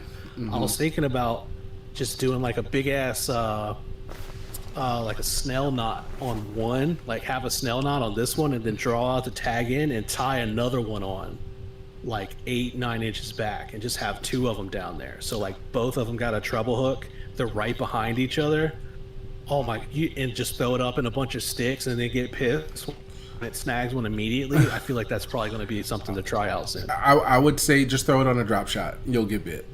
I was thinking about just doing like a big ass like a snell knot on one, like have a snell knot on this one and then draw out the tag in and tie another one on like 8-9 inches back, and just have 2 of them down there. So like both of them got a treble hook, they're right behind each other. Oh my, and just throw it up in a bunch of sticks and they get pissed when it snags one immediately. I feel like that's probably going to be something to try out soon. I would say just throw it on a drop shot. You'll get bit.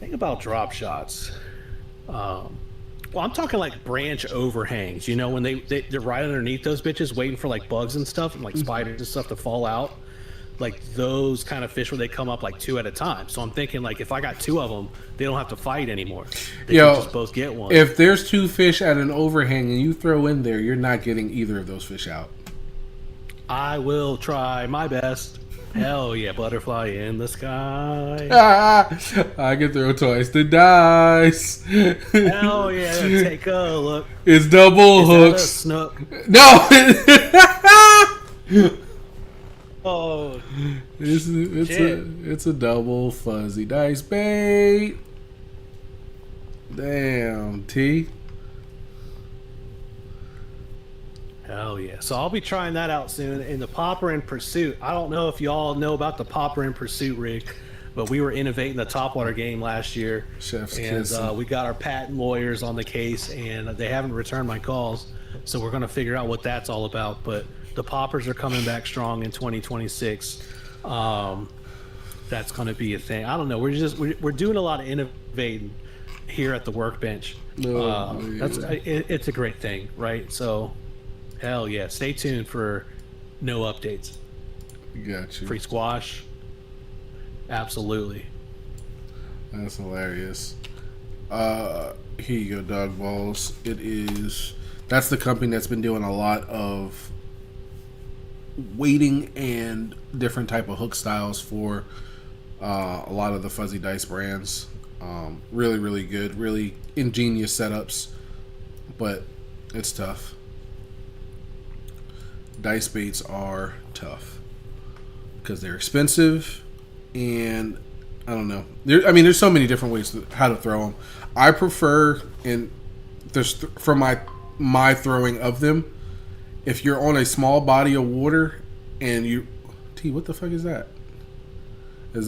Think about drop shots. Well, I'm talking like branch overhangs. When they're right underneath those bitches, waiting for like bugs and stuff and like spiders and stuff to fall out. like those kind of fish where they come up like 2 at a time. So I'm thinking like if I got 2 of them, they don't have to fight anymore. They can just both get one. If there's 2 fish at an overhang and you throw in there, you're not getting either of those fish out. I will try my best. Hell yeah, butterfly in the sky. I can throw twice the dice. Hell yeah, take a look. It's double hooks. Snook? No. Oh, it's a double fuzzy dice bait. Damn, T. hell yeah. So I'll be trying that out soon. In the Popper in Pursuit, I don't know if y'all know about the Popper in Pursuit rig, but we were innovating the topwater game last year. Chef's and kiss. we got our patent lawyers on the case, and they haven't returned my calls. So we're going to figure out what that's all about. But the poppers are coming back strong in 2026. That's going to be a thing. I don't know. We're doing a lot of innovating here at the workbench. It's a great thing, right? So, hell yeah! Stay tuned for no updates. Got you. Free squash. Absolutely. That's hilarious. Here you go, Dog Balls. That's the company that's been doing a lot of weighting and different type of hook styles for a lot of the fuzzy dice brands. Really, really good. Really ingenious setups, but it's tough. Dice baits are tough because they're expensive, and I don't know. There's so many different ways how to throw them. I prefer, and from my throwing of them, if you're on a small body of water and you, what the fuck is that? What is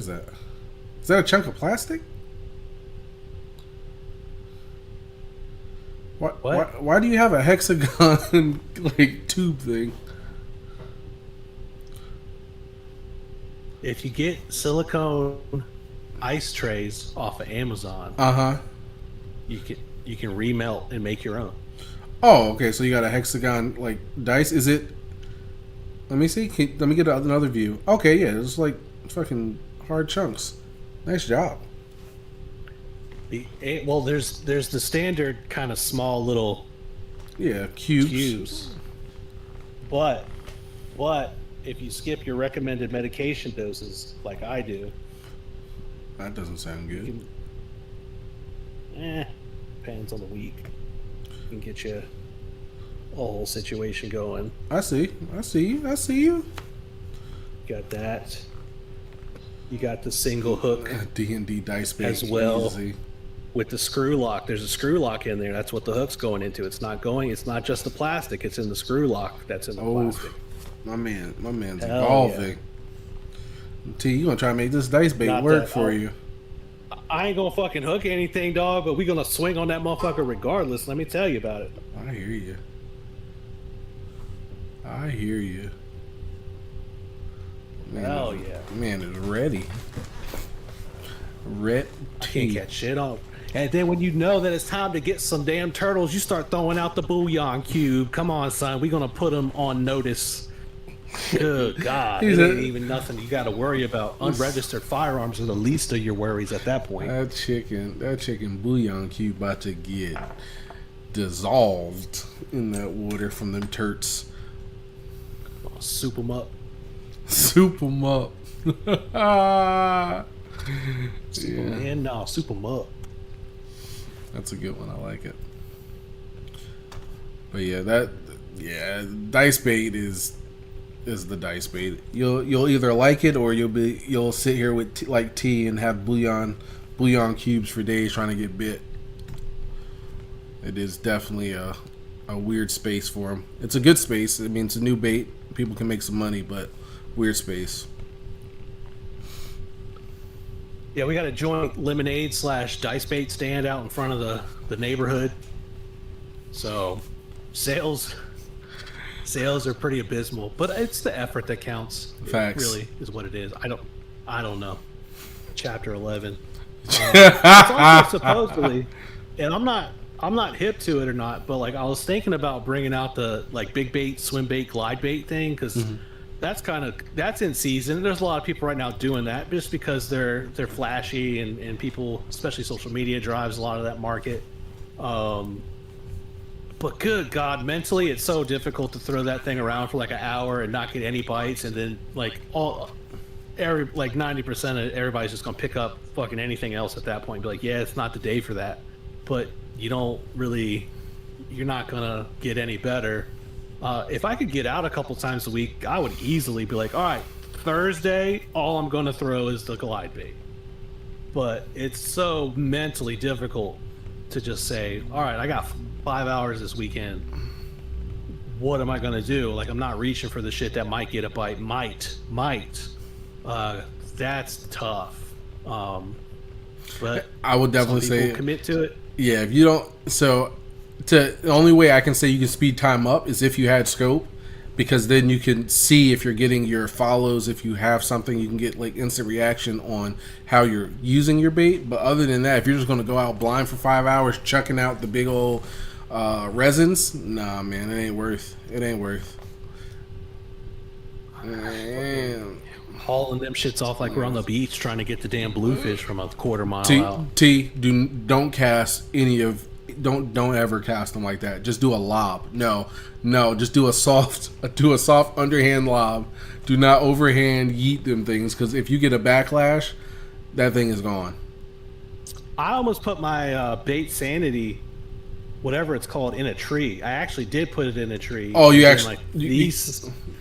that? Is that a chunk of plastic? Why do you have a hexagon like tube thing? If you get silicone ice trays off of Amazon, you can remelt and make your own. Oh, okay. So you got a hexagon like dice. Is it? Let me see. Let me get another view. Okay, yeah, it's like fucking hard chunks. Nice job. Well, there's the standard kind of small little cubes. But if you skip your recommended medication doses like I do, that doesn't sound good. Depends on the week. Can get you a whole situation going. I see you. Got that. You got the single hook D&D dice bait as well. Easy. With the screw lock, there's a screw lock in there. That's what the hook's going into. It's not just the plastic. It's in the screw lock that's in the plastic. My man's evolving. Yeah. T, you gonna try to make this dice bait work for you? I ain't gonna fucking hook anything, dog. But we gonna swing on that motherfucker regardless. Let me tell you about it. I hear you. Hell yeah. Man is ready. I can't catch shit on. And then when you know that it's time to get some damn turtles, you start throwing out the bouillon cube. Come on, son. We're going to put them on notice. Good God. It ain't even nothing you got to worry about. Unregistered firearms are the least of your worries at that point. That chicken bouillon cube about to get dissolved in that water from them turts. Soup them up. Soup them up. Soup them up. That's a good one. I like it. But dice bait is the dice bait. You'll either like it or you'll sit here with like tea and have bouillon cubes for days trying to get bit. It is definitely a weird space for them. It's a good space. I mean, it's a new bait. People can make some money, but weird space. Yeah, we got a joint lemonade / dice bait stand out in front of the neighborhood. So sales are pretty abysmal, but it's the effort that counts. Facts. It really is what it is. I don't know. Chapter 11. It's also supposedly, and I'm not hip to it or not, but like I was thinking about bringing out the like big bait, swim bait, glide bait thing because that's in season. There's a lot of people right now doing that just because they're flashy and people, especially social media, drives a lot of that market. But good God, mentally, it's so difficult to throw that thing around for like an hour and not get any bites, and then like 90% of everybody's just gonna pick up fucking anything else at that point and be like, yeah, it's not the day for that. But you're not gonna get any better. If I could get out a couple times a week, I would easily be like, all right, Thursday, all I'm gonna throw is the glide bait. But it's so mentally difficult to just say, all right, I got 5 hours this weekend. What am I gonna do? Like, I'm not reaching for the shit that might get a bite. Might. That's tough. But I would definitely say commit to it. Yeah, if you don't, the only way I can say you can speed time up is if you had scope, because then you can see if you're getting your follows. If you have something, you can get like instant reaction on how you're using your bait. But other than that, if you're just going to go out blind for 5 hours, chucking out the big old resins, nah, man, it ain't worth. Man. Hauling them shits off like we're on the beach trying to get the damn bluefish from a quarter mile out. Don't cast any of. Don't ever cast them like that. Just do a lob. No, just do a soft underhand lob. Do not overhand yeet them things, because if you get a backlash, that thing is gone. I almost put my bait sanity, whatever it's called, in a tree. I actually did put it in a tree. Oh, you actually you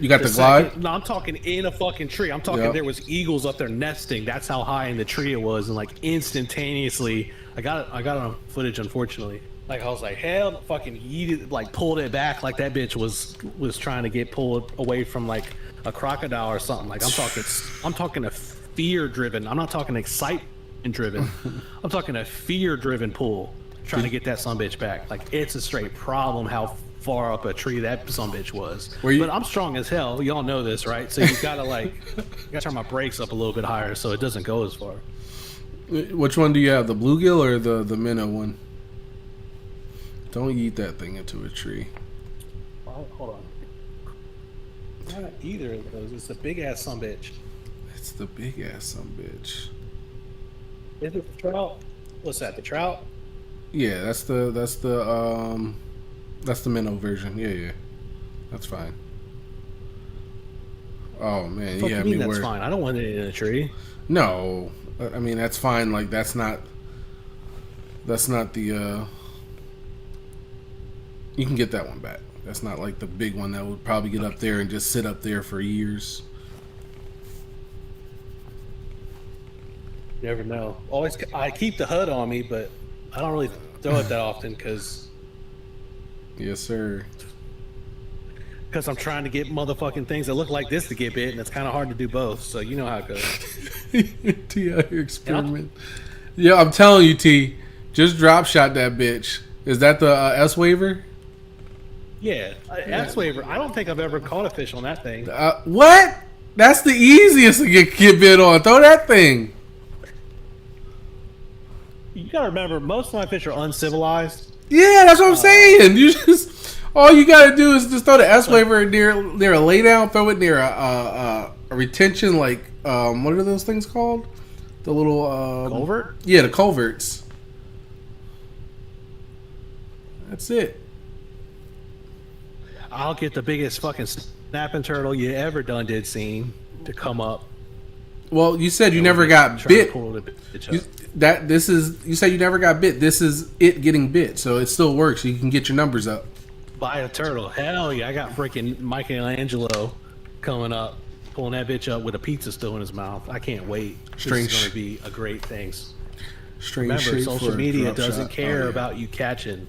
got the glide? No, I'm talking in a fucking tree. I'm talking There was eagles up there nesting. That's how high in the tree it was, and like instantaneously, I got it on footage, unfortunately. Like, I was like, hell, fucking yeeted, like pulled it back like that bitch was trying to get pulled away from like a crocodile or something. Like, I'm talking a fear driven. I'm not talking excitement driven. I'm talking a fear driven pull, trying to get that sumbitch back. Like, it's a straight problem how far up a tree that sumbitch was. But I'm strong as hell. Y'all know this, right? So you gotta turn my brakes up a little bit higher so it doesn't go as far. Which one do you have, the bluegill or the minnow one? Don't eat that thing into a tree. Hold on. Not either of those. It's a big ass sumbitch. It's the big ass sumbitch. Is it the trout? What's that? The trout? Yeah, that's the minnow version. Yeah. That's fine. Oh man, What do you mean that's fine? I don't want it in a tree. No, I mean that's fine. Like that's not the. You can get that one back. That's not like the big one that would probably get up there and just sit up there for years. You never know. I keep the HUD on me, but I don't really throw it that often because. Yes, sir. Because I'm trying to get motherfucking things that look like this to get bit, and it's kind of hard to do both. So you know how it goes. T, out here experiment. Yeah, I'm telling you, T. Just drop shot that bitch. Is that the S waiver? Yeah, S waiver. I don't think I've ever caught a fish on that thing. What? That's the easiest to get bit on. Throw that thing. You gotta remember, most of my fish are uncivilized. Yeah, that's what I'm saying. You just all you gotta do is just throw the S waiver near a lay down. Throw it near a retention, like what are those things called? The little culvert. Yeah, the culverts. That's it. I'll get the biggest fucking snapping turtle you ever did seen to come up. Well, you said you never got bit. You said you never got bit. This is it getting bit, so it still works. You can get your numbers up. By a turtle. Hell yeah, I got freaking Michelangelo coming up, pulling that bitch up with a pizza still in his mouth. I can't wait. This is going to be a great thing. Remember, social media doesn't care about you catching.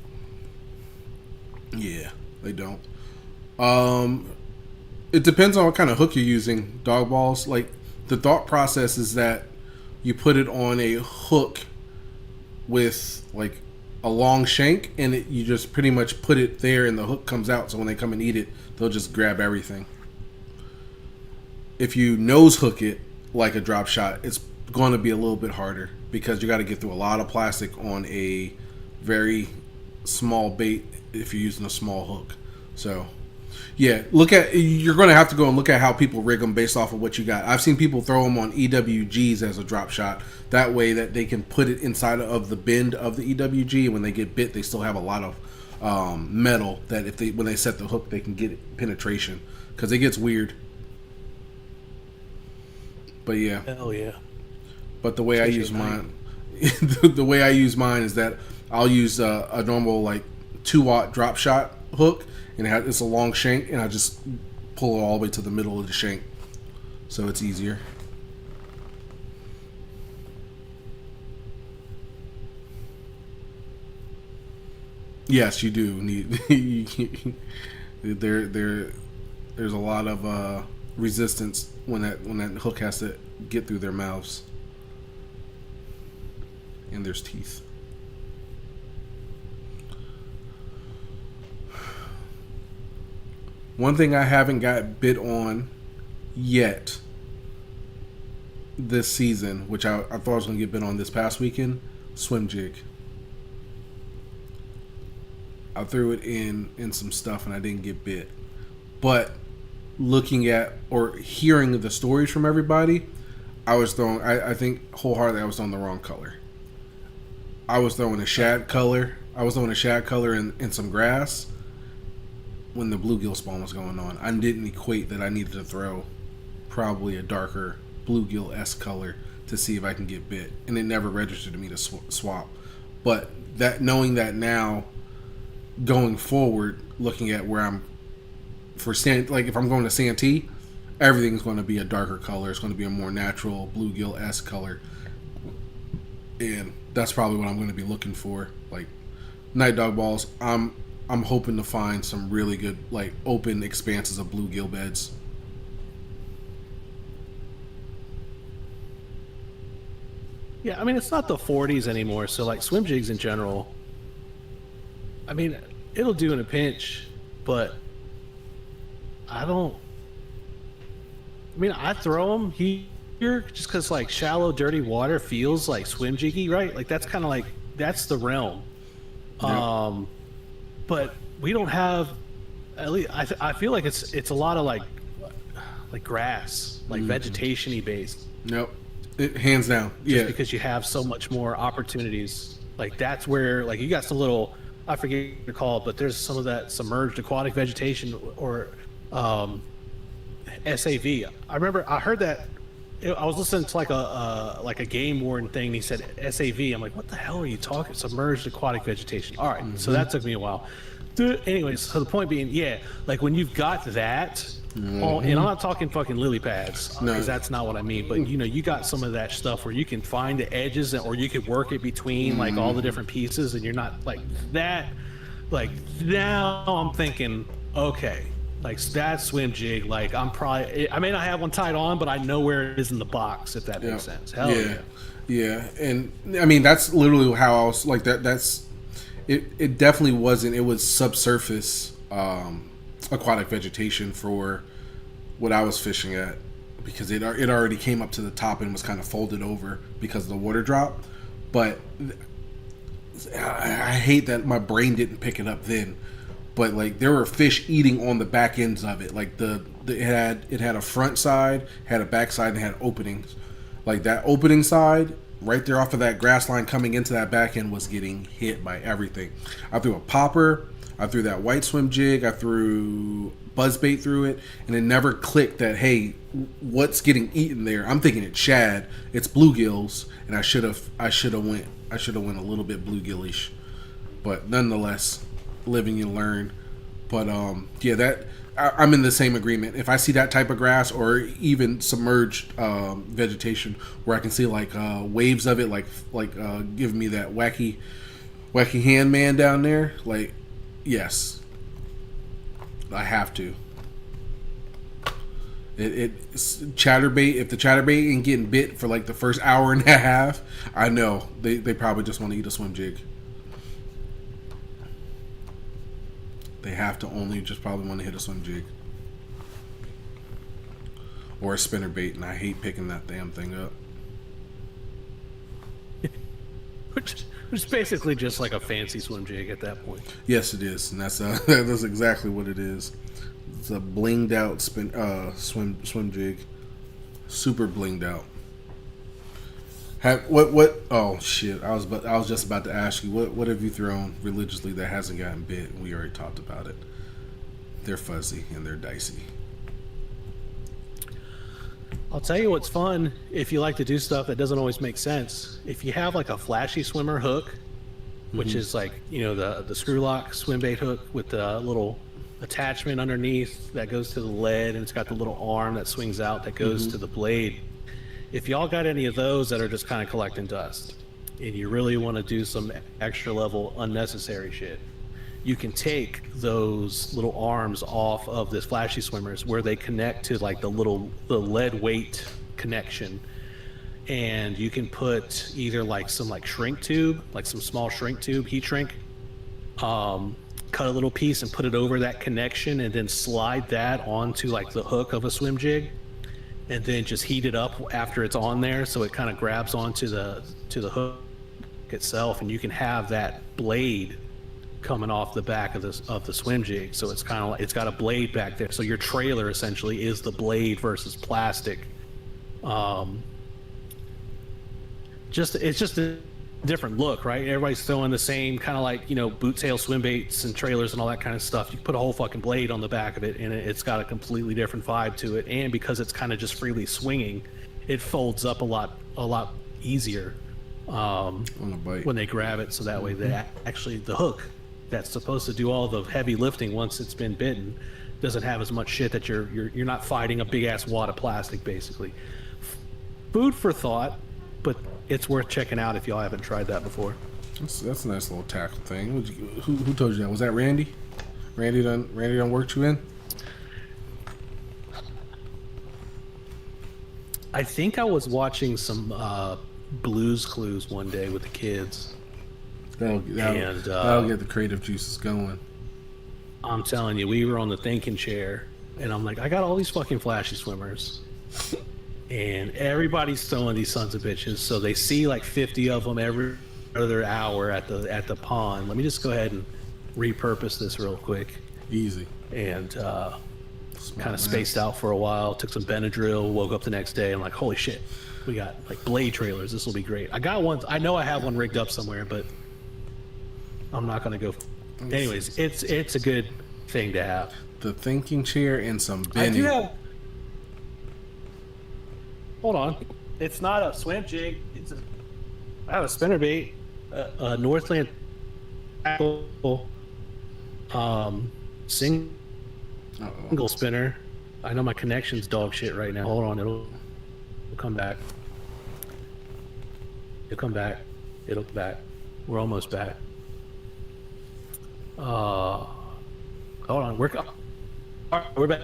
Yeah, they don't. It depends on what kind of hook you're using. Dog balls, like the thought process is that you put it on a hook with like a long shank, and you just pretty much put it there, and the hook comes out. So when they come and eat it, they'll just grab everything. If you nose hook it like a drop shot, it's going to be a little bit harder because you got to get through a lot of plastic on a very small bait if you're using a small hook. So Yeah, you're going to have to go and look at how people rig them based off of what you got. I've seen people throw them on EWGs as a drop shot. That way that they can put it inside of the bend of the EWG. And when they get bit, they still have a lot of metal that when they set the hook, they can get penetration. Because it gets weird. But yeah. Hell yeah. But the way I use mine, the way I use mine is that I'll use a normal like 2-watt drop shot hook, and it's a long shank, and I just pull it all the way to the middle of the shank, so it's easier. Yes, you do need. There's a lot of resistance when that hook has to get through their mouths, and there's teeth. One thing I haven't got bit on yet this season, which I thought I was going to get bit on this past weekend, swim jig. I threw it in some stuff and I didn't get bit. But looking at or hearing the stories from everybody, I think wholeheartedly I was throwing the wrong color. I was throwing a shad color. In some grass when the bluegill spawn was going on. I didn't equate that I needed to throw probably a darker bluegill-esque color to see if I can get bit, and it never registered to me to swap. But knowing that now, going forward, looking at where I'm if I'm going to Santee, everything's going to be a darker color. It's going to be a more natural bluegill-esque color, and that's probably what I'm going to be looking for. Like night dog balls, I'm hoping to find some really good, like, open expanses of bluegill beds. Yeah, I mean, it's not the 40s anymore, so, like, swim jigs in general, I mean, it'll do in a pinch, but I throw them here just because, like, shallow, dirty water feels like swim jiggy, right? Like, that's kind of like, that's the realm. Yeah. But we don't have, at least I feel like it's a lot of like grass, like vegetation-y based. Nope, hands down. Just because you have so much more opportunities. Like that's where like you got some little, I forget what they're called, but there's some of that submerged aquatic vegetation or SAV. I remember I heard that. I was listening to like a game warden thing, and he said SAV. I'm like, what the hell are you talking? Submerged aquatic vegetation. All right, so that took me a while. Anyways, so the point being, yeah, like when you've got that, and I'm not talking fucking lily pads, because that's not what I mean. But you got some of that stuff where you can find the edges, or you could work it between like all the different pieces, and you're not like that. Like now, I'm thinking, okay. Like that swim jig, like I may not have one tied on, but I know where it is in the box, if that makes sense. Hell yeah. And I mean that's literally how I was like that. That's it. It definitely wasn't. It was subsurface aquatic vegetation for what I was fishing at, because it already came up to the top and was kind of folded over because of the water drop. But I hate that my brain didn't pick it up then. But like there were fish eating on the back ends of it. Like it had a front side, had a back side, and had openings. Like that opening side, right there off of that grass line coming into that back end, was getting hit by everything. I threw a popper, I threw that white swim jig, I threw buzzbait through it, and it never clicked that, hey, what's getting eaten there? I'm thinking it's shad, it's bluegills, and I should have went a little bit bluegillish. But nonetheless, living you learn. But I'm in the same agreement. If I see that type of grass or even submerged vegetation where I can see like waves of it, like giving me that wacky hand man down there, like yes, I have to. It's chatterbait. If the chatterbait ain't getting bit for like the first hour and a half, I know they probably just want to eat a swim jig. They have to only just probably want to hit a swim jig or a spinner bait, and I hate picking that damn thing up. Which is basically just like a fancy swim jig at that point. Yes, it is, and that's exactly what it is. It's a blinged out swim jig, super blinged out. What? Oh shit! I was just about to ask you what have you thrown religiously that hasn't gotten bit? We already talked about it. They're fuzzy and they're dicey. I'll tell you what's fun if you like to do stuff that doesn't always make sense. If you have like a flashy swimmer hook, which is like, you know, the screw lock swim bait hook with the little attachment underneath that goes to the lead, and it's got the little arm that swings out that goes to the blade. If y'all got any of those that are just kind of collecting dust and you really want to do some extra level unnecessary shit, you can take those little arms off of this flashy swimmers where they connect to like the lead weight connection, and you can put either like some like shrink tube, like some small shrink tube, heat shrink, cut a little piece and put it over that connection, and then slide that onto like the hook of a swim jig, and then just heat it up after it's on there so it kind of grabs onto the hook itself, and you can have that blade coming off the back of the swim jig. So it's kind of like it's got a blade back there. So your trailer essentially is the blade versus plastic. It's just a different look, right? Everybody's throwing the same kind of like, you know, boot tail swim baits and trailers and all that kind of stuff. You put a whole fucking blade on the back of it, and it's got a completely different vibe to it. And because it's kind of just freely swinging, it folds up a lot easier On the bite. when they grab it. So that way, they actually the hook that's supposed to do all the heavy lifting once it's been bitten doesn't have as much shit that you're not fighting a big ass wad of plastic, basically. Food for thought, but it's worth checking out if y'all haven't tried that before. That's a nice little tackle thing. Who told you that? Was that Randy? Randy done worked you in? I think I was watching some Blues Clues one day with the kids. That'll get the creative juices going. I'm telling you, we were on the thinking chair, and I'm like, I got all these fucking flashy swimmers, and everybody's throwing these sons of bitches. So they see like 50 of them every other hour at the pond. Let me just go ahead and repurpose this real quick. Easy. And kind of spaced out for a while. Took some Benadryl. Woke up the next day. I'm like, holy shit, we got like blade trailers. This will be great. I got one. I know I have one rigged up somewhere, but I'm not gonna go. Anyways, it's a good thing to have. The thinking chair and some I Benny. do have. Hold on, it's not a swim jig. I have a spinnerbait, a Northland tackle, single spinner. I know my connection's dog shit right now. Hold on, it'll come back. It'll come back. It'll come back. We're almost back. Hold on, we're back.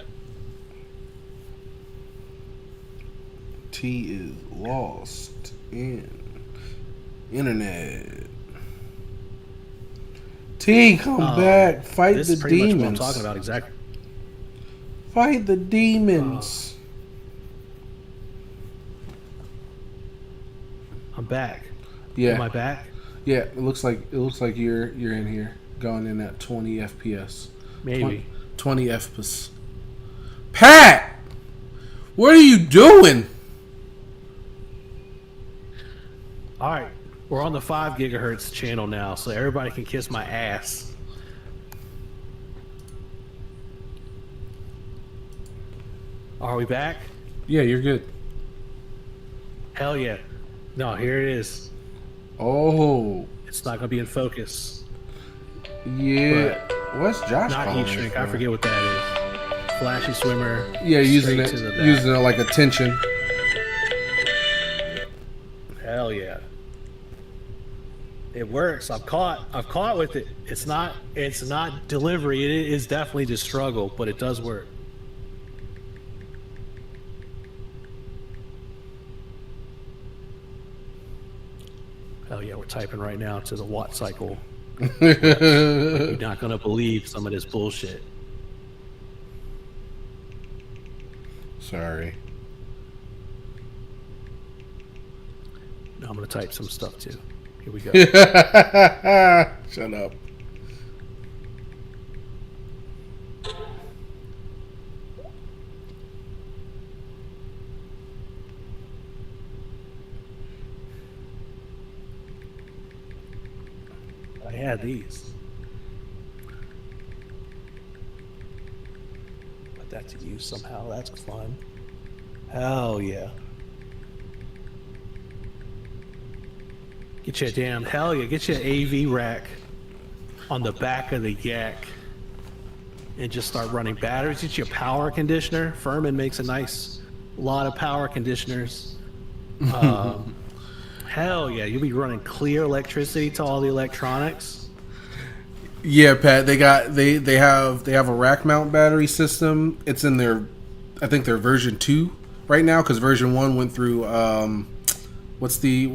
T is lost in internet. T, come back. Fight This the is pretty demons. much what I'm talking about, exactly. Fight the demons. I'm back. Yeah. Am I back? Yeah, it looks like you're in here, going in at 20 FPS. Maybe. 20 FPS. Pat, what are you doing? All right, we're on the 5 gigahertz channel now, so everybody can kiss my ass. Are we back? Yeah, you're good. Hell yeah. No, here it is. Oh, It's not gonna be in focus. yeah. What's Josh Not calling heat shrink. for? I forget what that is. Flashy swimmer. Yeah, using straight to the back. it like a tension. Hell yeah. It works. I've caught with it. It's not delivery. It is definitely just struggle, but it does work. Hell yeah, we're typing right now to the watt cycle. You're not gonna believe some of this bullshit. Sorry. No, I'm gonna type some stuff too. Here we go. Shut up. they had these. Put that to use somehow. That's fun. Hell yeah. Get your damn, hell yeah, get your AV rack on the back of the yak and just start running batteries. Get your power conditioner. Furman makes a nice lot of power conditioners. Hell yeah, you'll be running clear electricity to all the electronics. Yeah, Pat, they have a rack mount battery system. It's in their, I think they're version 2 right now, because version 1 went through what's the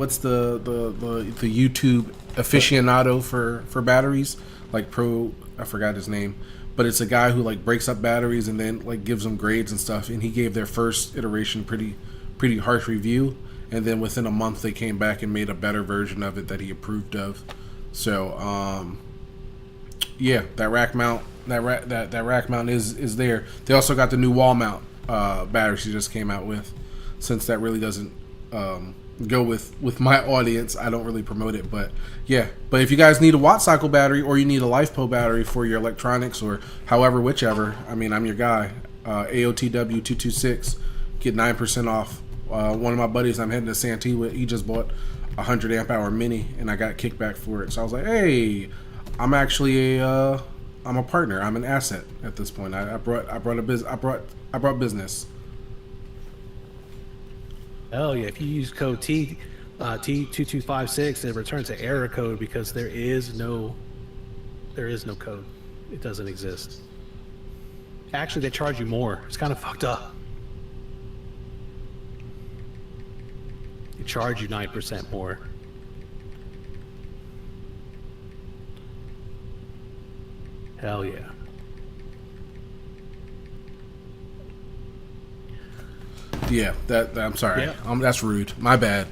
YouTube aficionado for batteries, like Pro, I forgot his name, but it's a guy who like breaks up batteries and then like gives them grades and stuff, and he gave their first iteration pretty harsh review, and then within a month they came back and made a better version of it that he approved of. So yeah, that rack mount is there. They also got the new wall mount battery she just came out with. Since that really doesn't go with my audience, I don't really promote it, but yeah. But if you guys need a watt cycle battery or you need a LifePo battery for your electronics or however, whichever, I mean, I'm your guy. AOTW 226, get 9% off. One of my buddies I'm heading to Santee with, he just bought a 100 amp hour mini and I got kickback for it. So I was like, hey, I'm actually I'm a partner. I'm an asset at this point. I brought business. Hell yeah, if you use code T2256, it returns an error code because there is no code. It doesn't exist. Actually, they charge you more. It's kind of fucked up. They charge you 9% more. Hell yeah. Yeah, I'm sorry. Yeah. That's rude. My bad.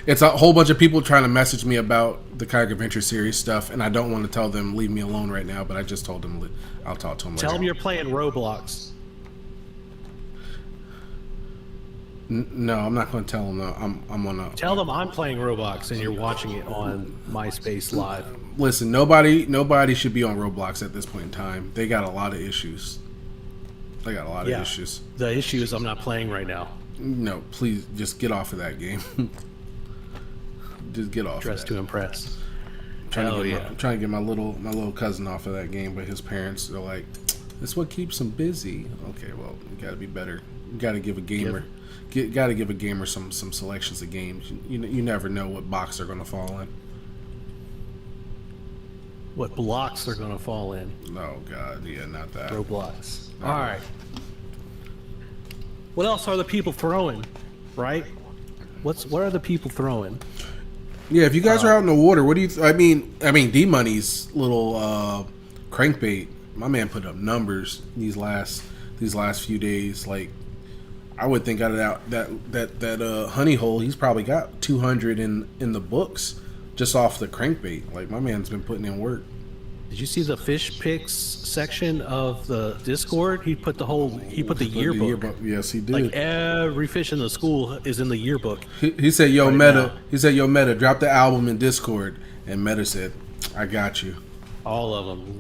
It's a whole bunch of people trying to message me about the Kayak Adventure Series stuff, and I don't want to tell them leave me alone right now, but I just told them I'll talk to them later. Tell them you're playing Roblox. No, I'm not going to tell them. No, I'm on a... Tell them I'm playing Roblox and you're watching it on MySpace Live. Listen, nobody should be on Roblox at this point in time. They got a lot of issues. They got a lot of issues. The issue is I'm not playing right now. No, please, just get off of that game. Just get off Dress of that. to impress. I'm trying to get my little cousin off of that game, but his parents are like, "It's what keeps him busy." Okay, well, you got to be better. You got to give a gamer, some selections of games. You never know what box they're going to fall in. What blocks they're going to fall in. Oh God, yeah, not that. Roblox. All right. What else are the people throwing? Right? What are the people throwing? Yeah, if you guys are out in the water, what do you? I mean, D Money's little crankbait. My man put up numbers these last few days. Like, I would think out of that honey hole, he's probably got 200 in the books just off the crankbait. Like, my man's been putting in work. Did you see the fish picks section of the Discord? He put the yearbook. Yes, he did. Like every fish in the school is in the yearbook. He said, "Yo, right Meta." Now. He said, "Yo, Meta, drop the album in Discord." And Meta said, "I got you." All of them,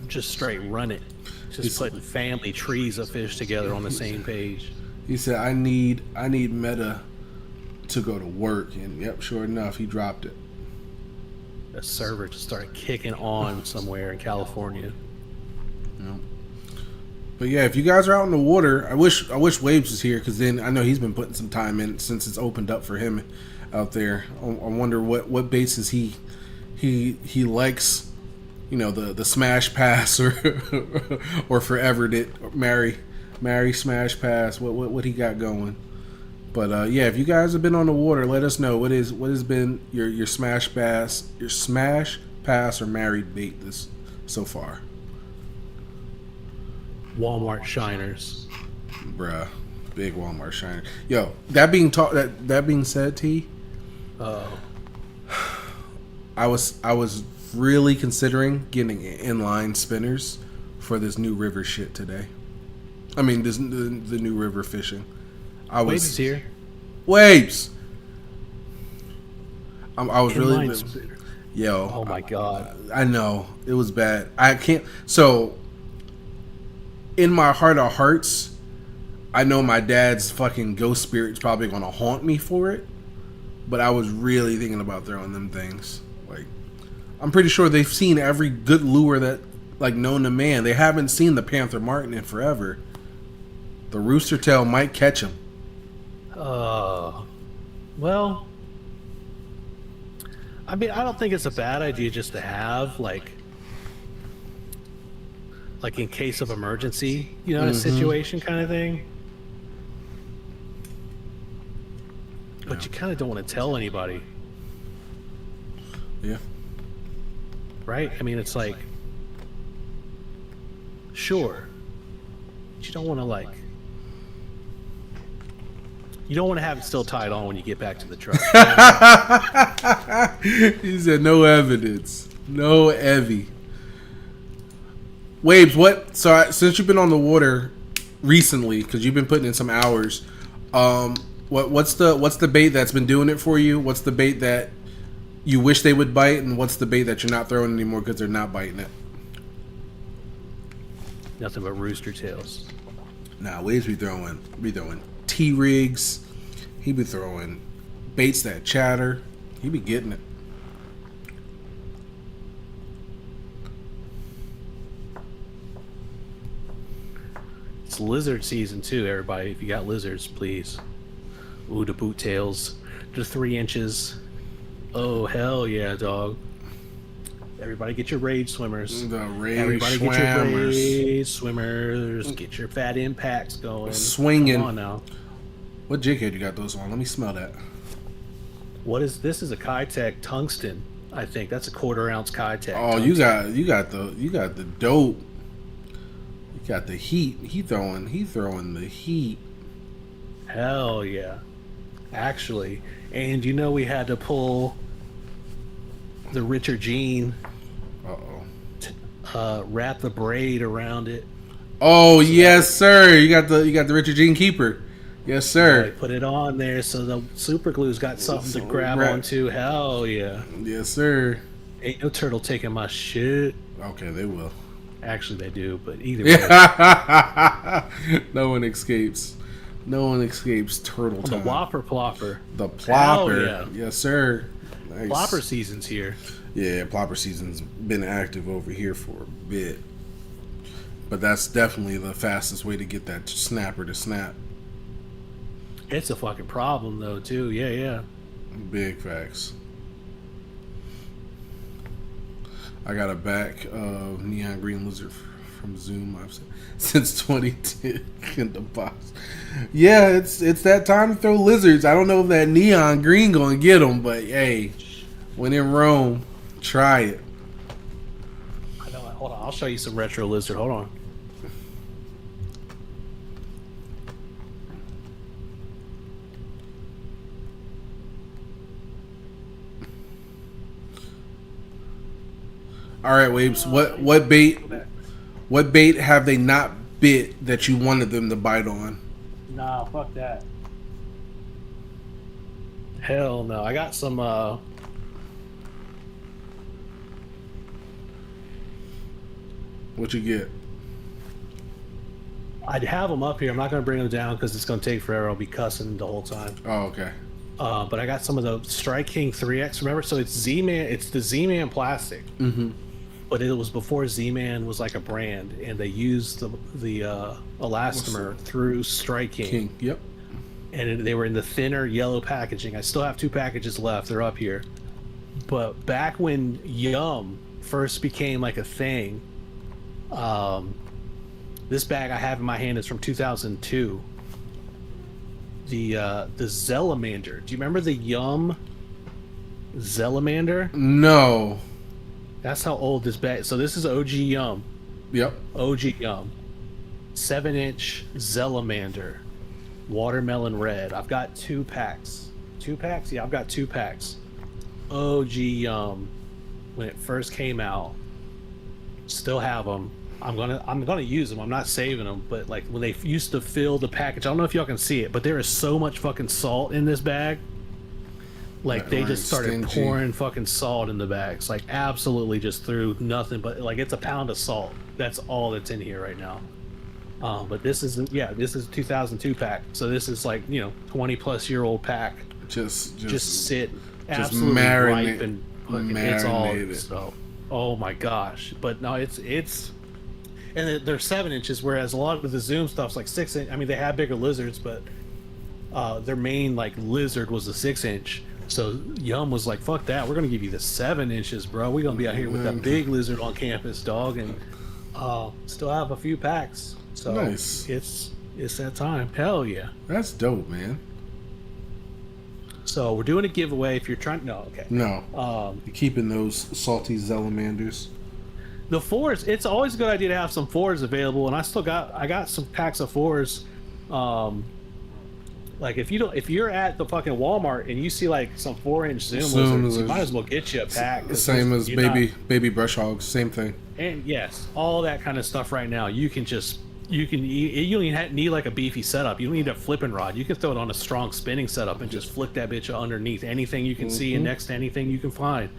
just straight run it. Just putting family trees of fish together on the same page. He said, "I need Meta to go to work," and yep, sure enough, he dropped it. The server just started kicking on somewhere in California. Yeah. But yeah, if you guys are out in the water, I wish Waves was here, because then I know he's been putting some time in since it's opened up for him out there. I wonder what bases he likes, the smash pass or forever did marry smash pass. What he got going. But yeah, if you guys have been on the water, let us know what has been your smash pass, or married bait this so far. Walmart shiners, bruh, big Walmart shiner. Yo, that being said, T, I was really considering getting inline spinners for this new river shit today. I mean, the new river fishing. Waves is here. Waves. I was really. Yo, Oh my god. I know it was bad. I can't. So, in my heart of hearts, I know my dad's fucking ghost spirit's probably gonna haunt me for it. But I was really thinking about throwing them things. Like, I'm pretty sure they've seen every good lure that, like, known to man. They haven't seen the Panther Martin in forever. The rooster tail might catch him. Well, I mean, I don't think it's a bad idea just to have like in case of emergency, you know, in a situation kind of thing. But you kind of don't want to tell anybody, Yeah. right? I mean, it's like, sure, but you don't want to have it still tied on when you get back to the truck. He said no evidence. No Evie. Waves, what? So since you've been on the water recently, because you've been putting in some hours, what's the bait that's been doing it for you? What's the bait that you wish they would bite, and what's the bait that you're not throwing anymore because they're not biting it? Nothing but rooster tails. Nah, Waves be throwing T-rigs. He be throwing baits that chatter. He be getting it. It's lizard season too, everybody. If you got lizards, please. Ooh, the boot tails. The 3 inches. Oh, hell yeah, dog. Everybody get your rage swimmers. The rage Everybody swimmers. get your rage swimmers. Get your fat impacts going. Swinging. Come on now. What jig head you got those on? Let me smell that. What is this? Is a Kitech tungsten, I think. That's a 1/4 ounce Kitech. Oh, tungsten. you got the dope. You got the heat. He throwing the heat. Hell yeah. Actually. And you know we had to pull the Richard Gene, wrap the braid around it. Oh, yes, sir. You got the Richard Gene keeper. Yes, sir. Put it on there so the super glue's got something to grab onto. Hell yeah. Yes, sir. Ain't no turtle taking my shit. Okay, they will. Actually, they do, but either way. No one escapes. No one escapes turtle The time. Whopper Plopper. The plopper. Hell yeah. Yes, sir. Nice. Plopper season's here. Yeah, plopper season's been active over here for a bit. But that's definitely the fastest way to get that snapper to snap. It's a fucking problem, though, too. Yeah, yeah. Big facts. I got a back of neon green lizard from Zoom. I've said since 2010 in the box. Yeah, it's that time to throw lizards. I don't know if that neon green gonna get them, but hey, when in Rome, try it. I know. Hold on, I'll show you some retro lizard. Hold on. All right, Waves. What bait have they not bit that you wanted them to bite on? Nah, fuck that. Hell no. I got some What you get? I'd have them up here. I'm not going to bring them down because it's going to take forever. I'll be cussing the whole time. Oh, okay. But I got some of the Strike King 3X. Remember? So it's Z-Man. It's the Z-Man plastic. Mm-hmm. But it was before Z-Man was like a brand, and they used the elastomer through Strike King. Yep. And they were in the thinner yellow packaging. I still have 2 packages left. They're up here. But back when Yum first became like a thing, this bag I have in my hand is from 2002. The Zelamander. Do you remember the Yum Zelamander? No. That's how old this bag. So this is OG Yum. Yep. OG Yum. 7-inch Zelamander. Watermelon red. I've got 2 packs. 2 packs? Yeah, I've got 2 packs. OG Yum. When it first came out. Still have them. I'm gonna use them. I'm not saving them. But like when they used to fill the package, I don't know if y'all can see it, but there is so much fucking salt in this bag. Like they Weren't just started stingy. pouring fucking salt in the bags, like absolutely just threw nothing but like it's a pound of salt. That's all that's in here right now. But this is this is a 2002 pack, so this is like 20-plus-year-old pack. Just sit absolutely ripe and fucking it's all so. Oh my gosh! But no, it's and they're 7 inches, whereas a lot of the Zoom stuff's like 6 inch. I mean, they have bigger lizards, but their main like lizard was a 6 inch. So Yum was like, "Fuck that! We're gonna give you the 7 inches, bro. We're gonna be out here with that big lizard on campus, dog." And still have a few packs. So nice. It's that time. Hell yeah! That's dope, man. So we're doing a giveaway. If you're trying, no, okay, no, you're keeping those salty Zelamanders. The fours. It's always a good idea to have some fours available, and I got some packs of fours. Like if you're at the fucking Walmart and you see like some 4-inch Zoom lizards, you might as well get you a pack. Same as baby brush hogs, same thing. And yes, all that kind of stuff right now. You don't even need like a beefy setup. You don't need a flipping rod. You can throw it on a strong spinning setup and just flick that bitch underneath anything you can see and next to anything you can find.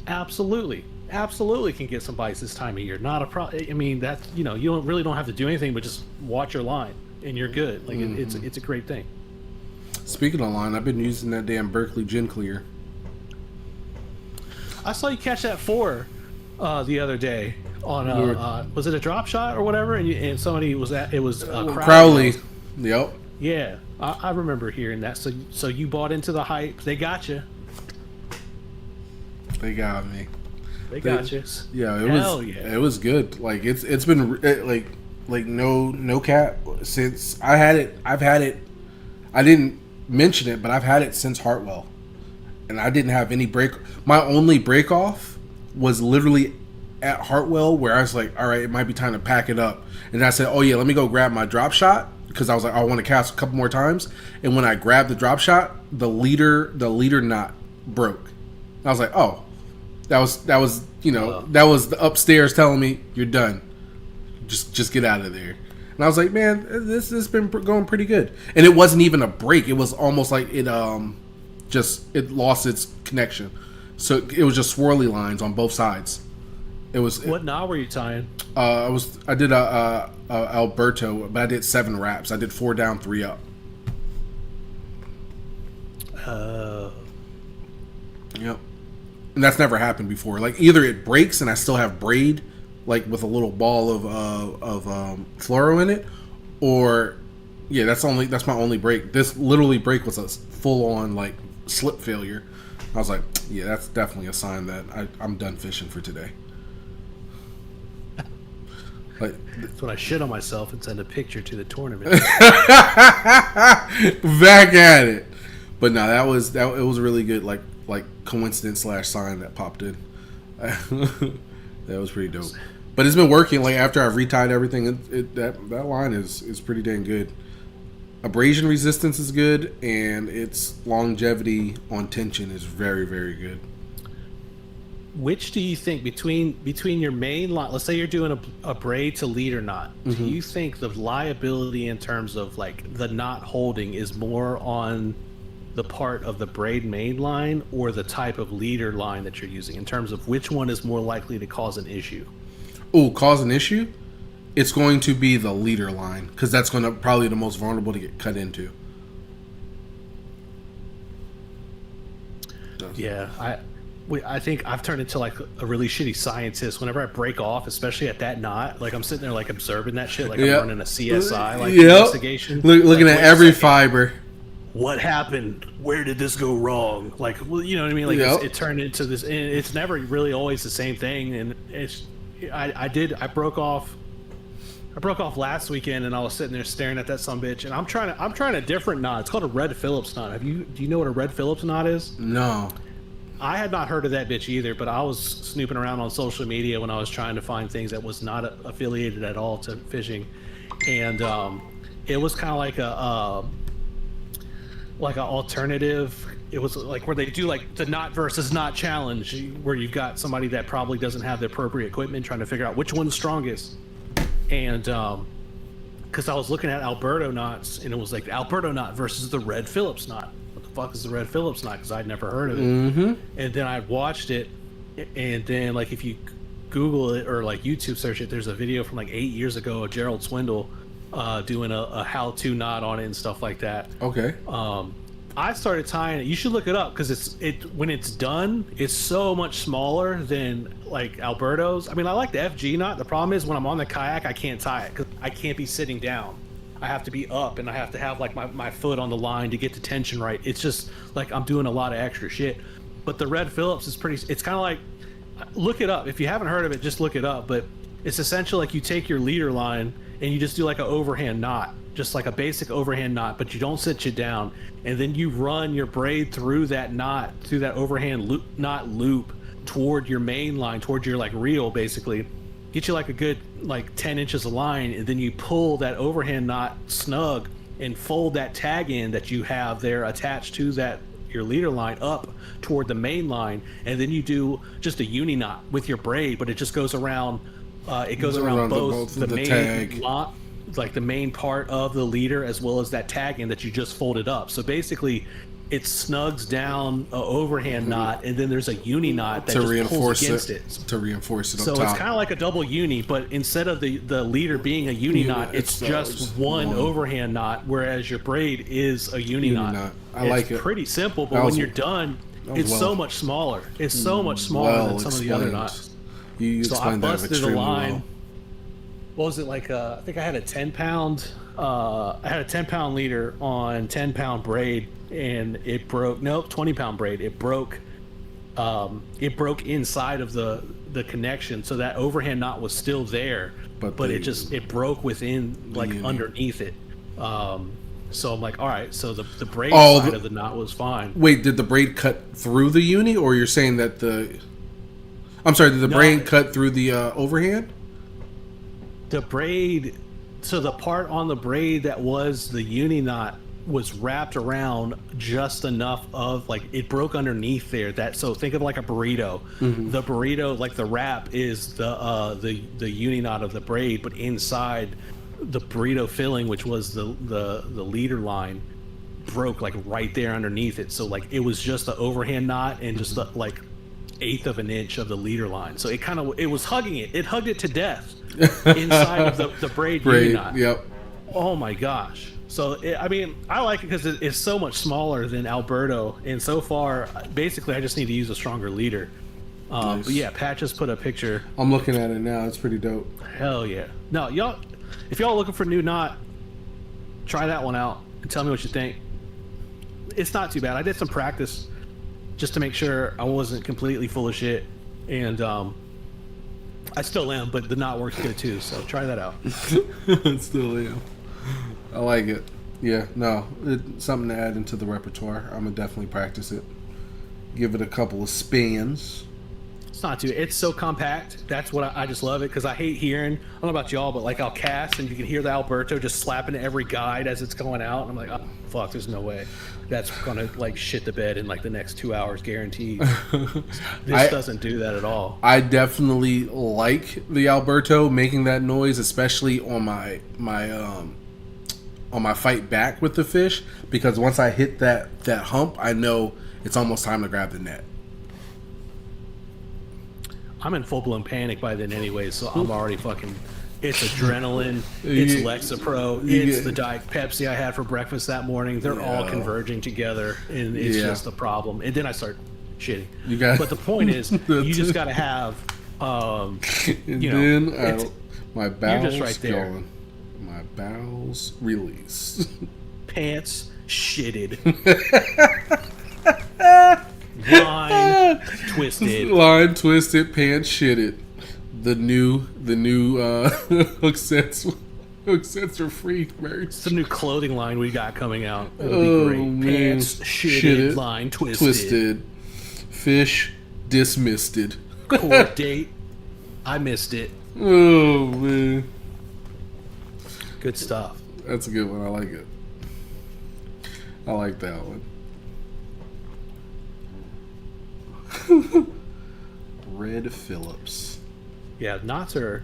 Absolutely can get some bites this time of year. Not a problem. I mean, that's you don't have to do anything but just watch your line and you're good. Like it's a great thing. Speaking of line, I've been using that damn Berkeley Gin Clear. I saw you catch that 4 the other day on was it a drop shot or whatever? And somebody was Crowley. Yep. Yeah, I remember hearing that. So you bought into the hype. They got you. They got me. They got you. Yeah, it was good. Like it's been like no cap since I had it. I've had it. I didn't mention it, but I've had it since Hartwell, and I didn't have any break. My only break off was literally at Hartwell, where I was like, all right, it might be time to pack it up, and I said, oh yeah, let me go grab my drop shot because I was like, I want to cast a couple more times, and when I grabbed the drop shot, the leader knot broke. I was like, oh, that was that was the upstairs telling me you're done. Just get out of there. And I was like, man, this has been going pretty good. And it wasn't even a break. It was almost like it lost its connection. So it was just swirly lines on both sides. It was. What knot were you tying? I did a Alberto, but I did 7 wraps. I did 4 down, 3 up. Yep. And that's never happened before. Like either it breaks and I still have braid, like with a little ball of fluoro in it, or that's my only break. This literally break was a full on like slip failure. I was like, yeah, that's definitely a sign that I'm done fishing for today. Like, that's when I shit on myself and send a picture to the tournament. Back at it. But no, it was really good. Like coincidence / sign that popped in. That was pretty dope. But it's been working. Like after I've retied everything, that line is pretty dang good. Abrasion resistance is good, and its longevity on tension is very, very good. Which do you think between your main line? Let's say you're doing a braid to leader knot. Mm-hmm. Do you think the liability in terms of like the knot holding is more on the part of the braid main line or the type of leader line that you're using in terms of which one is more likely to cause an issue? Oh, cause an issue? It's going to be the leader line because that's going to probably the most vulnerable to get cut into. Yeah, I think I've turned into like a really shitty scientist whenever I break off, especially at that knot. Like I'm sitting there like observing that shit, like I'm running a CSI like investigation, looking at every fiber. What happened? Where did this go wrong? Like, well, you know what I mean? Like it turned into this, and it's never really always the same thing. And I broke off last weekend, and I was sitting there staring at that sumbitch, and I'm trying a different knot. It's called a Red Phillips knot. Do you know what a Red Phillips knot is? No. I had not heard of that bitch either, but I was snooping around on social media when I was trying to find things that was not affiliated at all to fishing, and it was kind of like an alternative. It was like where they do like the knot versus knot challenge, where you've got somebody that probably doesn't have the appropriate equipment trying to figure out which one's strongest. And because I was looking at Alberto knots, and it was like the Alberto knot versus the Red Phillips knot. What the fuck is the Red Phillips knot? Because I'd never heard of it. Mm-hmm. And then I watched it, and then like if you Google it or like YouTube search it, there's a video from like 8 years ago of Gerald Swindle doing a how-to knot on it and stuff like that. Okay. I started tying it. You should look it up because when it's done, it's so much smaller than like Alberto's. I mean, I like the FG knot. The problem is when I'm on the kayak, I can't tie it because I can't be sitting down. I have to be up and I have to have like my foot on the line to get the tension right. It's just like I'm doing a lot of extra shit. But the Red Phillips is it's kind of like, look it up. If you haven't heard of it, just look it up. But it's essentially like you take your leader line and you just do like an overhand knot, just like a basic overhand knot, but you don't sit you down. And then you run your braid through that knot, through that overhand knot loop toward your main line, toward your like reel, basically. Get you like a good like 10 inches of line, and then you pull that overhand knot snug and fold that tag in that you have there attached to that your leader line up toward the main line, and then you do just a uni knot with your braid, but it just goes around. It goes around both the main tag. lot, like the main part of the leader, as well as that tag in that you just folded up. So basically, it snugs down a overhand knot, and then there's a uni knot that just pulls against it. To reinforce it up so top. it's kind of like a double uni, but instead of the leader being a uni knot, it's just one overhand knot, whereas your braid is a uni knot. I like it. It's pretty simple, but when you're done, it's so much smaller. It's so much smaller than some of the other knots. You so I explained that busted a extremely line. well. What was it like? I think I had a 10-pound. I had a 10-pound leader on 10-pound braid, and it broke. Nope, 20-pound braid. It broke. It broke inside of the connection, so that overhand knot was still there, but it broke within, like underneath it. So I'm like, all right. So the braid side of the knot was fine. Wait, did the braid cut through the uni, or you're saying that I'm sorry, did the braid cut through the overhand? The braid, so the part on the braid that was the uni knot was wrapped around just enough of, like, it broke underneath there. So think of like a burrito. Mm-hmm. The burrito, like the wrap is the uni knot of the braid, but inside the burrito filling, which was the leader line, broke like right there underneath it. So like it was just the overhand knot and just the, like 1/8 of an inch of the leader line. So it was hugging it. It hugged it to death inside of the braid uni knot. Yep. Oh my gosh. So I mean, I like it because it's so much smaller than Alberto, and so far, basically, I just need to use a stronger leader. Nice. But yeah, Pat just put a picture. I'm looking at it now. It's pretty dope. Hell yeah. No, y'all, if y'all are looking for a new knot, try that one out and tell me what you think. It's not too bad. I did some practice just to make sure I wasn't completely full of shit, and I still am, but the knot works good too. So try that out. Still am. I like it. Yeah, no, it's something to add into the repertoire. I'm gonna definitely practice it. Give it a couple of spins. It's not too. It's so compact. That's what I just love it, because I hate hearing. I don't know about y'all, but like I'll cast and you can hear the Alberto just slapping every guide as it's going out. And I'm like, oh fuck, there's no way that's gonna like shit the bed in like the next 2 hours, guaranteed. This doesn't do that at all. I definitely like the Alberto making that noise, especially on my fight back with the fish, because once I hit that hump, I know it's almost time to grab the net. I'm in full-blown panic by then anyway, so I'm already fucking... It's adrenaline, it's Lexapro, it's the Diet Pepsi I had for breakfast that morning. They're all converging together, and it's just a problem. And then I start shitting. But the point is, you just got to have... my bowels you're just right there. going. My bowels release. Pants shitted. Line twisted, pants shitted. The new Hooksets Are free merch. It's the new clothing line we got coming out. It'll be great. Man. Pants shitted, line twisted. Fish dismissed. Court date. I missed it. Oh man. Good stuff. That's a good one. I like it. I like that one. Red Phillips. Yeah, knots are...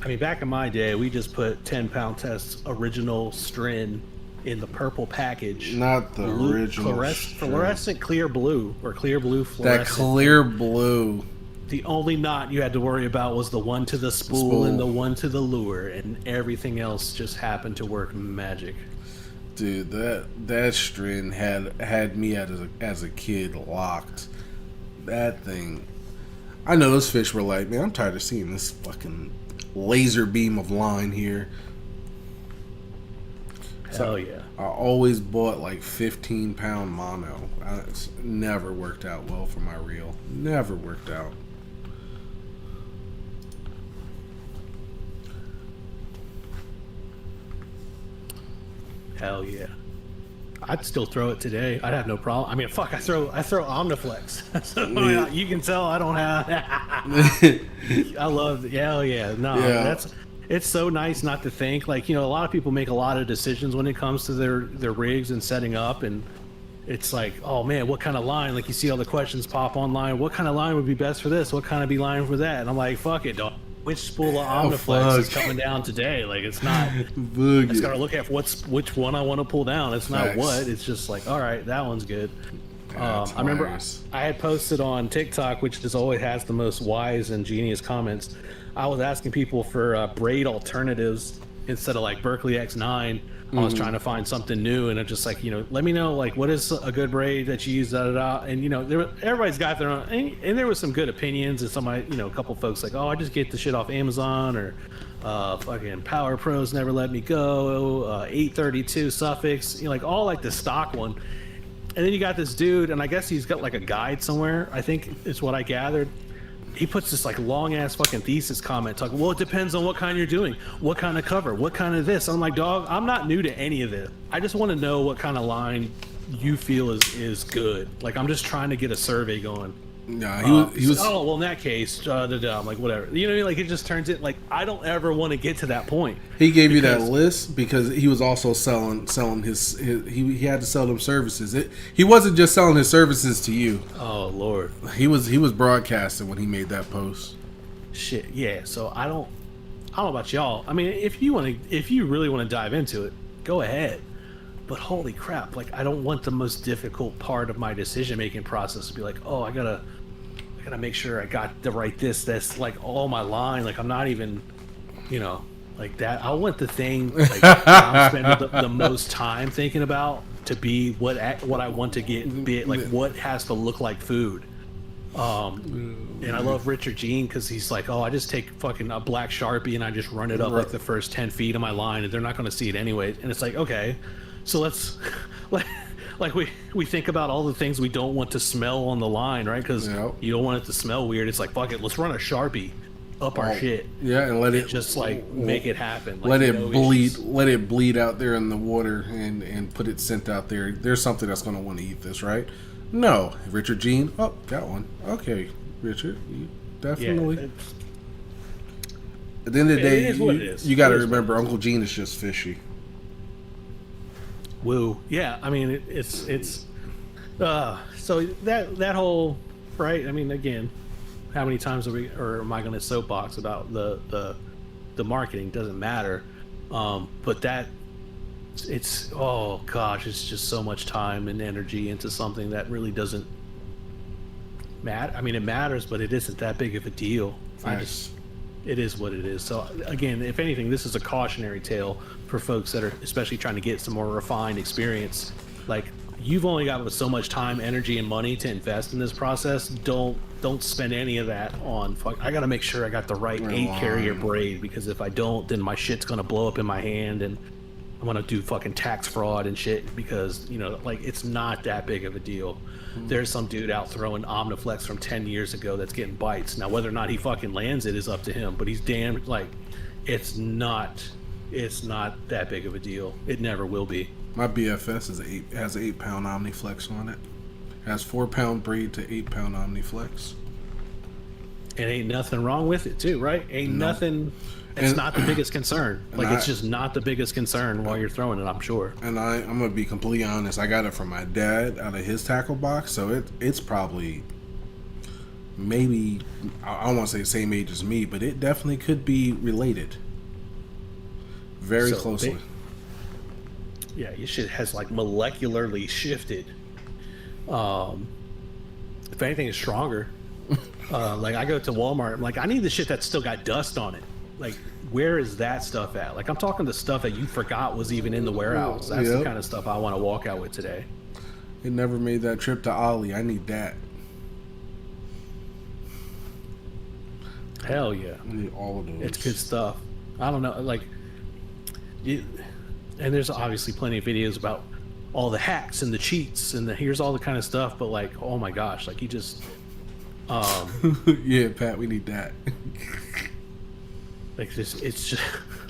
I mean, back in my day, we just put 10-pound tests original string in the purple package. Not the original. Fluorescent clear blue or clear blue That fluorescent. clear blue. The only knot you had to worry about was the one to the spool and the one to the lure, and everything else just happened to work magic. Dude, that string had me as a kid locked. That thing. I know those fish were like, man, I'm tired of seeing this fucking laser beam of line here. Hell yeah. I always bought like 15-pound mono. It's never worked out well for my reel. Never worked out. Hell yeah. I'd still throw it today. I'd have no problem. I mean, fuck, I throw Omniflex. So, you can tell I don't have. I love. Hell yeah. No, Yeah. It's so nice not to think. Like, a lot of people make a lot of decisions when it comes to their rigs and setting up, and it's like, oh man, what kind of line? Like, you see all the questions pop online. What kind of line would be best for this? What kind of be line for that? And I'm like, fuck it, dog. Which spool of Omniflex is coming down today? Like, it's not. I just gotta look at which one I want to pull down. It's not what. It's just like, all right, that one's good. I remember I had posted on TikTok, which just always has the most wise and genius comments. I was asking people for braid alternatives instead of like Berkeley X9. I was trying to find something new, and it's just like, let me know, like, what is a good braid that you use, and everybody's got their own, and there was some good opinions, and somebody, a couple folks like, oh, I just get the shit off Amazon, or fucking Power Pros never let me go, 832 Suffix, like all like the stock one. And then you got this dude, and I guess he's got like a guide somewhere, I think is what I gathered. He puts this like long ass fucking thesis comment talking, well, it depends on what kind you're doing, what kind of cover, what kind of this. I'm like, dog, I'm not new to any of this. I just want to know what kind of line you feel is good. Like, I'm just trying to get a survey going. No, he was. Oh well, in that case, I'm like, whatever. You know what I mean? Like, it just turns it like I don't ever want to get to that point. He gave you that list because he was also selling his he had to sell them services. He wasn't just selling his services to you. Oh Lord, he was broadcasting when he made that post. Shit, yeah. So I don't know about y'all. I mean, if you really want to dive into it, go ahead. But holy crap, like, I don't want the most difficult part of my decision making process to be like, oh, I gotta make sure I got the right this, like all my line. Like, I'm not even, like that. I want the thing like I'm spending the most time thinking about to be what I want to be like what has to look like food. And I love Richard Gene because he's like, oh, I just take fucking a black Sharpie and I just run it up like the first 10 feet of my line, and they're not going to see it anyway. And it's like, okay, so let's like we think about all the things we don't want to smell on the line, right? Because you don't want it to smell weird. It's like, fuck it, let's run a Sharpie up our shit. Yeah, and let it just like make it happen. Like, let it bleed. Let it bleed out there in the water and put it scent out there. There's something that's going to want to eat this, right? No, Richard Gene. Oh, got one. Okay, Richard, you definitely. Yeah, at the end of the day, you got to remember, Uncle Gene is just fishy. Woo. Yeah, I mean, it's so that whole, right? I mean, again, how many times am I going to soapbox about the marketing? Doesn't matter, but that it's, oh gosh, it's just so much time and energy into something that really doesn't matter. I mean, it matters, but it isn't that big of a deal. Nice. It is what it is. So again, if anything, this is a cautionary tale for folks that are especially trying to get some more refined experience. Like, you've only got so much time, energy, and money to invest in this process. Don't spend any of that on I gotta make sure I got the right 8-carrier braid, because if I don't, then my shit's gonna blow up in my hand and I'm gonna do fucking tax fraud and shit, because like, it's not that big of a deal. There's some dude out throwing Omniflex from 10 years ago that's getting bites. Now, whether or not he fucking lands it is up to him, but he's damn, like, it's not that big of a deal. It never will be. My BFS has an 8-pound Omniflex on it. It has 4-pound braid to 8-pound Omniflex. And ain't nothing wrong with it too, right? Ain't nothing. It's not the biggest concern. Like, it's just not the biggest concern while you're throwing it, I'm sure. And I'm gonna be completely honest. I got it from my dad out of his tackle box, so it's probably, maybe, I don't want to say the same age as me, but it definitely could be related very closely. yeah, your shit has like molecularly shifted. If anything, is stronger. Like I go to Walmart, I'm like, I need the shit that's still got dust on it. Like, where is that stuff at? Like, I'm talking the stuff that you forgot was even in the warehouse. That's the kind of stuff I want to walk out with today. It never made that trip to Ollie. I need that. Hell yeah. I need all of those. It's good stuff. I don't know, like, and there's obviously plenty of videos about all the hacks and the cheats and here's all the kind of stuff, but like, oh my gosh, like you just, yeah, Pat, we need that. like this, it's just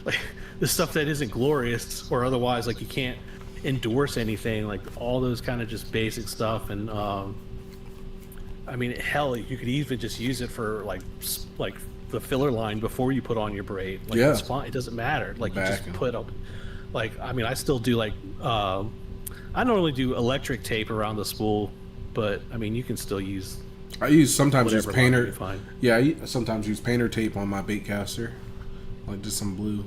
like the stuff that isn't glorious or otherwise, like you can't endorse anything, like all those kind of just basic stuff. And I mean, hell, you could even just use it for like the filler line before you put on your braid. Like, yeah, it's fine. It doesn't matter. Like you just put up, like, I mean, I still do like, I normally do electric tape around the spool, but I mean, you can still use. I sometimes use painter. Yeah, I sometimes use painter tape on my bait caster, like just some blue,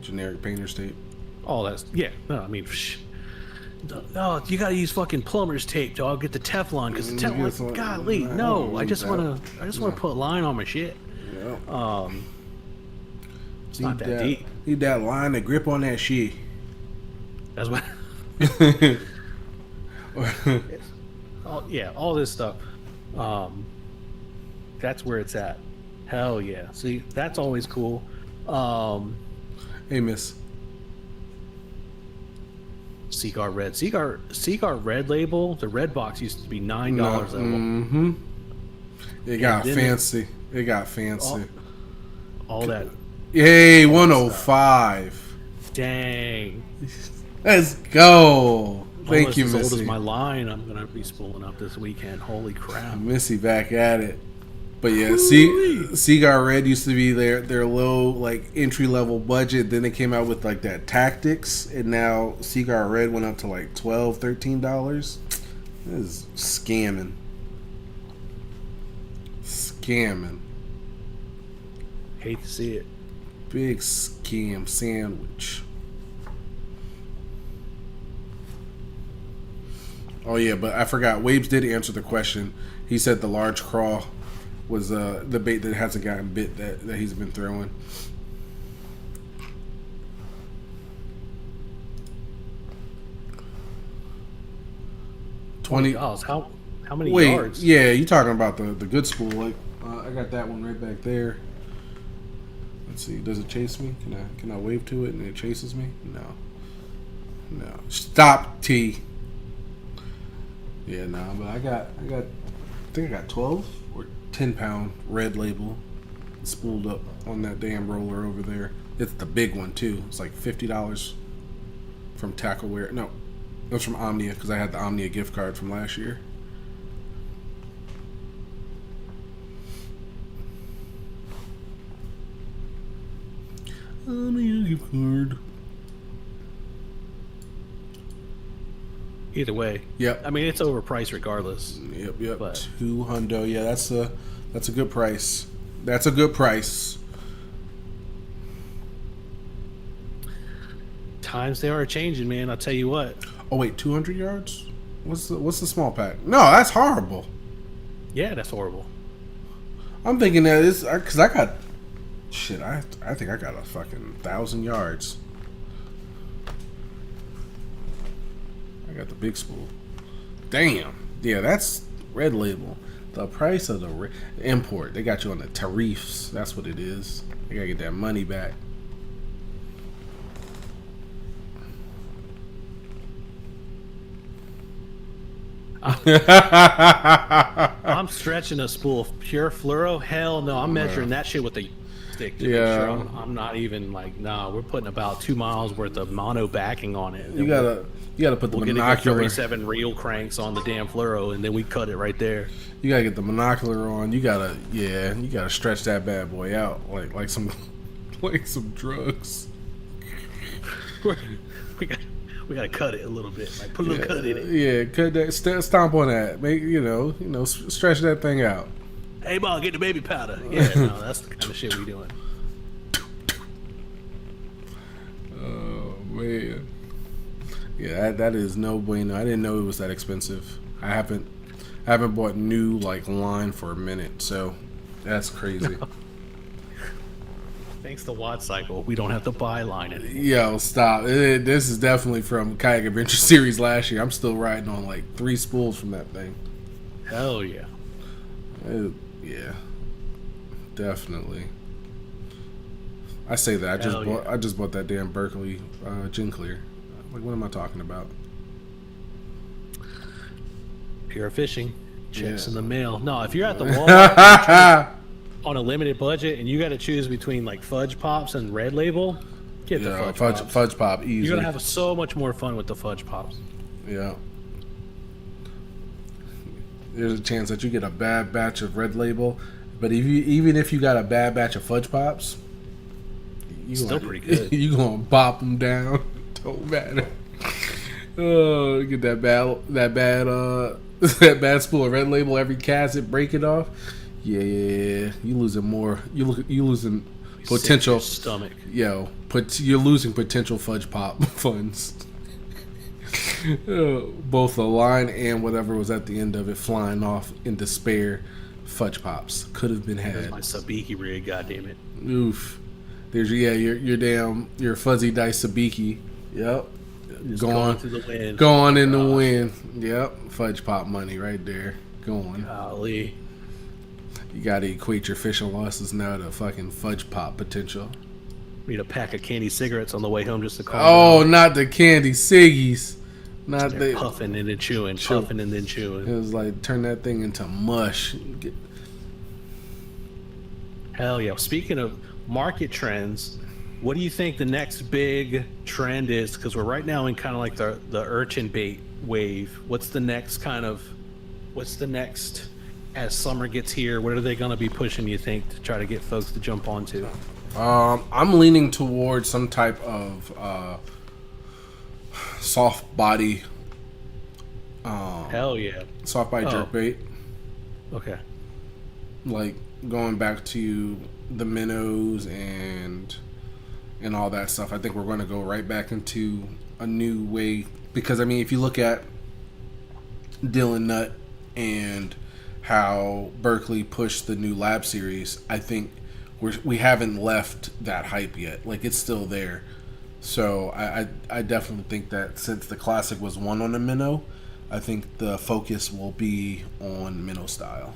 generic painter's tape. Oh, that's yeah. No, I mean, no, you gotta use fucking plumber's tape, dog. Get the Teflon, because the Teflon. Golly, no. I just wanna put line on my shit. Yeah. It's not that deep. Need that line to grip on that shit. That's what. All this stuff. That's where it's at. Hell yeah. See, that's always cool. Hey, miss. Seaguar Red. Seaguar Red label, the red box used to be $9 level. Mm-hmm. It got fancy. It got fancy. All that. Yay, 105. Dang. Let's go. Thank you, Missy. As old as my line, I'm going to be spooling up this weekend. Holy crap. Missy back at it. But yeah, Seaguar Red used to be their low, like, entry-level budget. Then they came out with, like, that Tactics. And now Seaguar Red went up to, like, $12, $13. This is scamming. Scamming. Hate to see it. Big scam sandwich. Oh yeah, but I forgot. Wabes did answer the question. He said the large craw was the bait that hasn't gotten bit that he's been throwing. $20. How many yards? Yeah, you talking about the good spool? Like I got that one right back there. Let's see. Does it chase me? Can I wave to it and it chases me? No. Stop, T. Yeah, nah, but I think I got 12 or 10-pound red label spooled up on that damn roller over there. It's the big one too. It's like $50 from Tackleware. No, it was from Omnia because I had the Omnia gift card from last year. Omnia gift card. Either way. Yep. I mean, it's overpriced regardless. Yep. But $200. Yeah, that's a good price. That's a good price. Times they are changing, man. I'll tell you what. Oh wait, 200 yards? What's the small pack? No, that's horrible. Yeah, that's horrible. I'm thinking that it's because I got shit. I think I got a fucking 1,000 yards. I got the big spool. Damn. Yeah, that's red label. The price of the import. They got you on the tariffs. That's what it is. They gotta get that money back. I'm stretching a spool of pure fluoro. Hell no, I'm measuring that shit with a stick to make sure I'm not even like, nah, we're putting about 2 miles worth of mono backing on it. You gotta put the monocular. 37 reel cranks on the damn fluoro, and then we cut it right there. You gotta get the monocular on. You gotta stretch that bad boy out like some drugs. We gotta cut it a little bit, like put a little cut in it. Yeah, cut that. Stomp on that. Make stretch that thing out. Hey, Mom, get the baby powder. Yeah, no, that's the kind of shit we doing. Oh man. Yeah, that is no bueno. I didn't know it was that expensive. I haven't bought new like line for a minute, so that's crazy. Thanks to Watt Cycle, we don't have to buy line anymore. Yo, stop! This is definitely from Kayak Adventure Series last year. I'm still riding on like 3 spools from that thing. Hell yeah. Yeah, definitely. I say that I just bought that damn Berkeley Gin Clear. Like, what am I talking about? Pure fishing. Checks Yeah. in the mail. No, if you're at the Walmart on a limited budget and you got to choose between like Fudge Pops and Red Label, get the Yeah, Fudge Pops. fudge pop, easy. You're gonna have so much more fun with the Fudge Pops. Yeah. There's a chance that you get a bad batch of Red Label, but even if you got a bad batch of Fudge Pops, Still pretty good. You gonna bop them down. Don't matter. Oh, get that bad that bad spool of Red Label every cast it, break it off. Yeah, you losing more. You losing potential stomach. Yo, you're losing potential Fudge Pop funds. Both the line and whatever was at the end of it flying off in despair. Fudge Pops could have been had. There's my Sabiki rig, goddammit. Oof. There's your fuzzy dice sabiki. Yep. Going through the wind. Going in the wind. Yep. Fudge Pop money right there. Going. Golly. You gotta equate your fishing losses now to fucking Fudge Pop potential. Need a pack of candy cigarettes on the way home just to calm Oh, down. not the candy ciggies. Not They're the puffing and then chewing, puffing and then chewing. It was like turn that thing into mush. Hell yeah. Speaking of market trends, what do you think the next big trend is? Because we're right now in kind of like the urchin bait wave. What's the next as summer gets here? What are they going to be pushing, you think, to try to get folks to jump onto? I'm leaning towards some type of soft body. Hell yeah. Soft body jerkbait. Okay. Like going back to the minnows and all that stuff. I think we're going to go right back into a new way, because I mean, if you look at Dylan Nutt and how Berkeley pushed the new lab series, I think we haven't left that hype yet. Like, it's still there. So I definitely think that since the classic was one on the minnow, I think the focus will be on minnow style.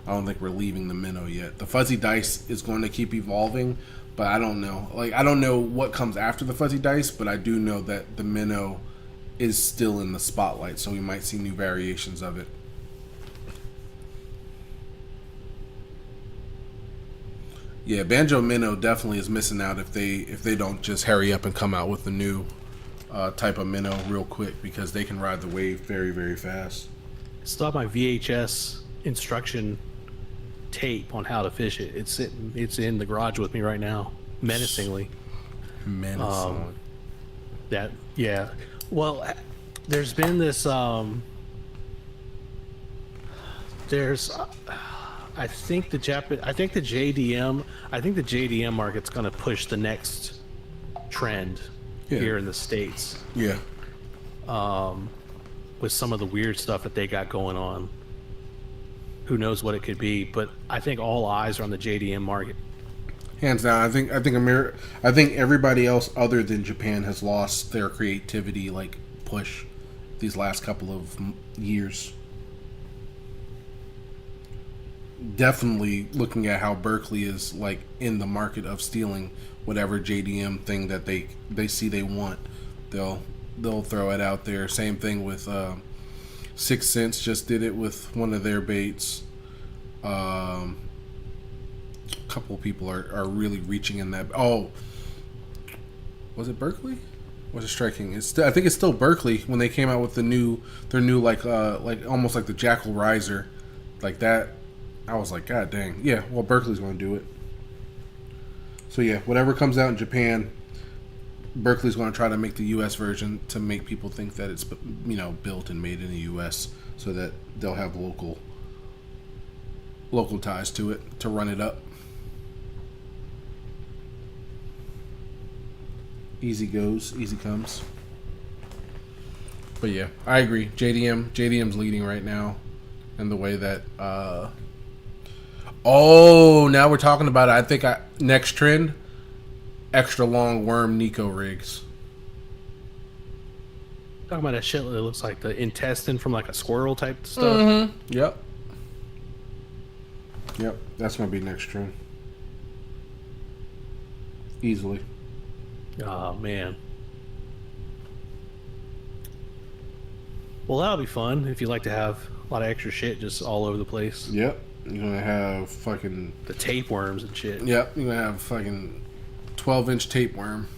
I don't think we're leaving the minnow yet. The fuzzy dice is going to keep evolving, but I don't know. Like, I don't know what comes after the fuzzy dice, but I do know that the minnow is still in the spotlight, so we might see new variations of it. Yeah, Banjo Minnow definitely is missing out if they don't just hurry up and come out with the new type of minnow real quick, because they can ride the wave very, very fast. Still have my VHS instruction tape on how to fish it. It's in the garage with me right now, menacingly. Yeah. Well, there's been this. I think the JDM market's going to push the next trend here in the States. Yeah. With some of the weird stuff that they got going on. Who knows what it could be, but I think all eyes are on the JDM market. Hands down, I think everybody else other than Japan has lost their creativity push these last couple of years. Definitely looking at how Berkeley is in the market of stealing whatever JDM thing that they see they want, they'll throw it out there. Same thing with 6 Cents just did it with one of their baits. A couple of people are really reaching in that. Oh, was it Berkeley? Was it Striking? I think it's still Berkeley when they came out with their new almost like the Jackal Riser, like that. I was like, God dang, yeah. Well, Berkeley's going to do it. So yeah, whatever comes out in Japan, Berkeley's going to try to make the U.S. version to make people think that it's built and made in the U.S. so that they'll have local ties to it to run it up. Easy goes, easy comes. But yeah, I agree. JDM's leading right now, in the way that. Oh, now we're talking about it. I think next trend, extra long worm Nico rigs. Talking about that shit that looks like the intestine from like a squirrel type stuff. Mm-hmm. Yep. Yep. That's gonna be next trend. Easily. Oh man. Well, that'll be fun if you like to have a lot of extra shit just all over the place. Yep. You're gonna have fucking the tapeworms and shit. Yep. You're gonna have fucking 12-inch tapeworm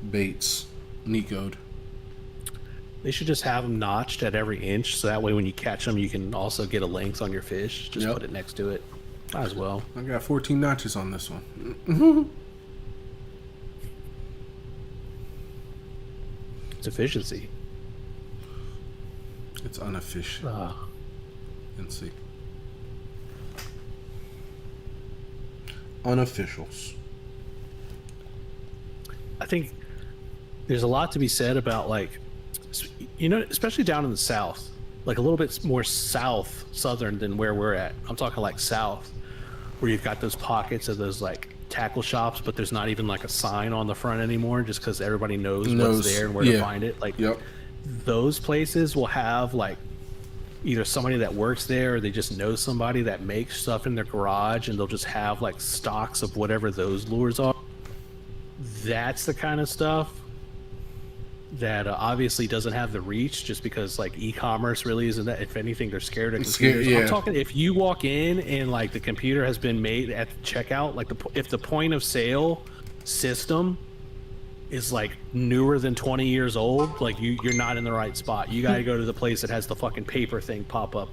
baits, Nico'd. They should just have them notched at every inch, so that way when you catch them, you can also get a length on your fish. Just put it next to it. Might as well. I got 14 notches on this one. It's efficiency. It's unefficient. And see. Unofficials. I think there's a lot to be said about, like, you know, especially down in the south, like a little bit more southern than where we're at. I'm talking like south, where you've got those pockets of those like tackle shops, but there's not even like a sign on the front anymore, just because everybody knows what's there and where to find it. Like, those places will have like either somebody that works there, or they just know somebody that makes stuff in their garage, and they'll just have like stocks of whatever those lures are. That's the kind of stuff that obviously doesn't have the reach, just because like e-commerce really isn't that. If anything, they're scared of computers. I'm talking if you walk in and like the computer has been made at the checkout, like if the point of sale system is like newer than 20 years old, like you're not in the right spot. You got to go to the place that has the fucking paper thing pop up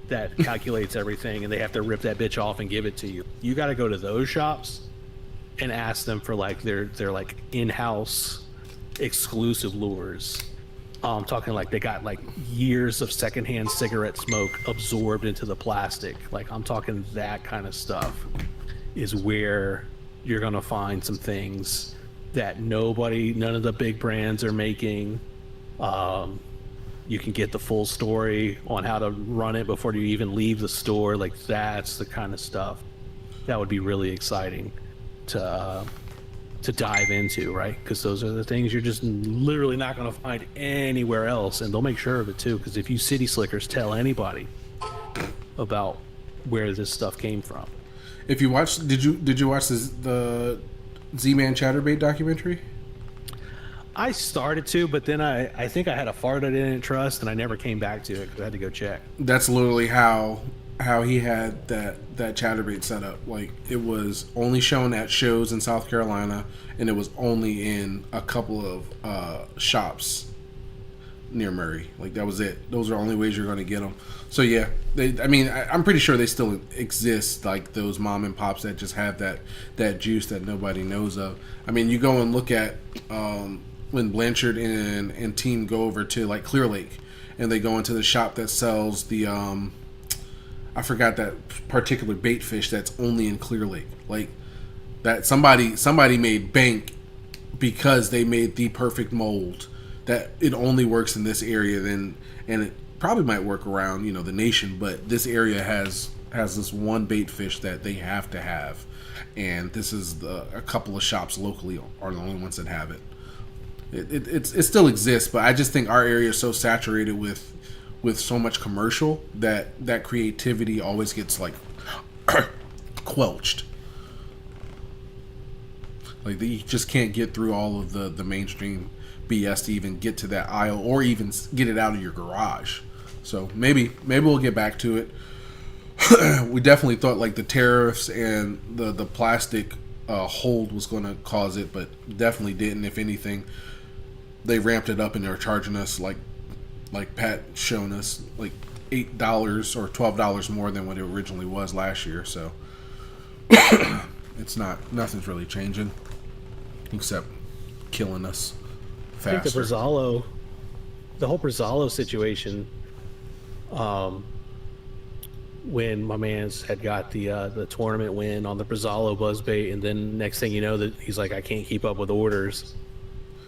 that calculates everything, and they have to rip that bitch off and give it to you. You got to go to those shops and ask them for like their like in-house exclusive lures. I'm talking like they got like years of secondhand cigarette smoke absorbed into the plastic. Like, I'm talking that kind of stuff is where you're gonna find some things that none of the big brands are making. You can get the full story on how to run it before you even leave the store. Like, that's the kind of stuff that would be really exciting to dive into, right? Because those are the things you're just literally not going to find anywhere else, and they'll make sure of it too. Because if you city slickers tell anybody about where this stuff came from, if you watch, did you watch the Z-Man Chatterbait documentary? I started to, but then I think I had a fart I didn't trust, and I never came back to it because I had to go check. That's literally how he had that chatterbait set up. Like, it was only shown at shows in South Carolina, and it was only in a couple of shops near Murray. Like, that was it. Those are the only ways you're going to get them. So yeah, I'm pretty sure they still exist, like those mom and pops that just have that juice that nobody knows of. I mean, you go and look at when Blanchard and team go over to like Clear Lake, and they go into the shop that sells the I forgot that particular bait fish that's only in Clear Lake. Like, that somebody made bank because they made the perfect mold that it only works in this area. Then, and it probably might work around, you know, the nation, but this area has this one bait fish that they have to have, and this is a couple of shops locally are the only ones that have it. It still exists, but I just think our area is so saturated with so much commercial that creativity always gets like quelched. Like, you just can't get through all of the mainstream BS to even get to that aisle or even get it out of your garage. So maybe we'll get back to it. We definitely thought like the tariffs and the plastic hold was going to cause it, but definitely didn't. If anything, they ramped it up and they're charging us like Pat shown us, like $8 or $12 more than what it originally was last year. So nothing's really changing except killing us faster. I think the whole Brazzalo situation, when my man's had got the tournament win on the Brazzalo buzzbait, and then next thing you know, that he's like, I can't keep up with orders.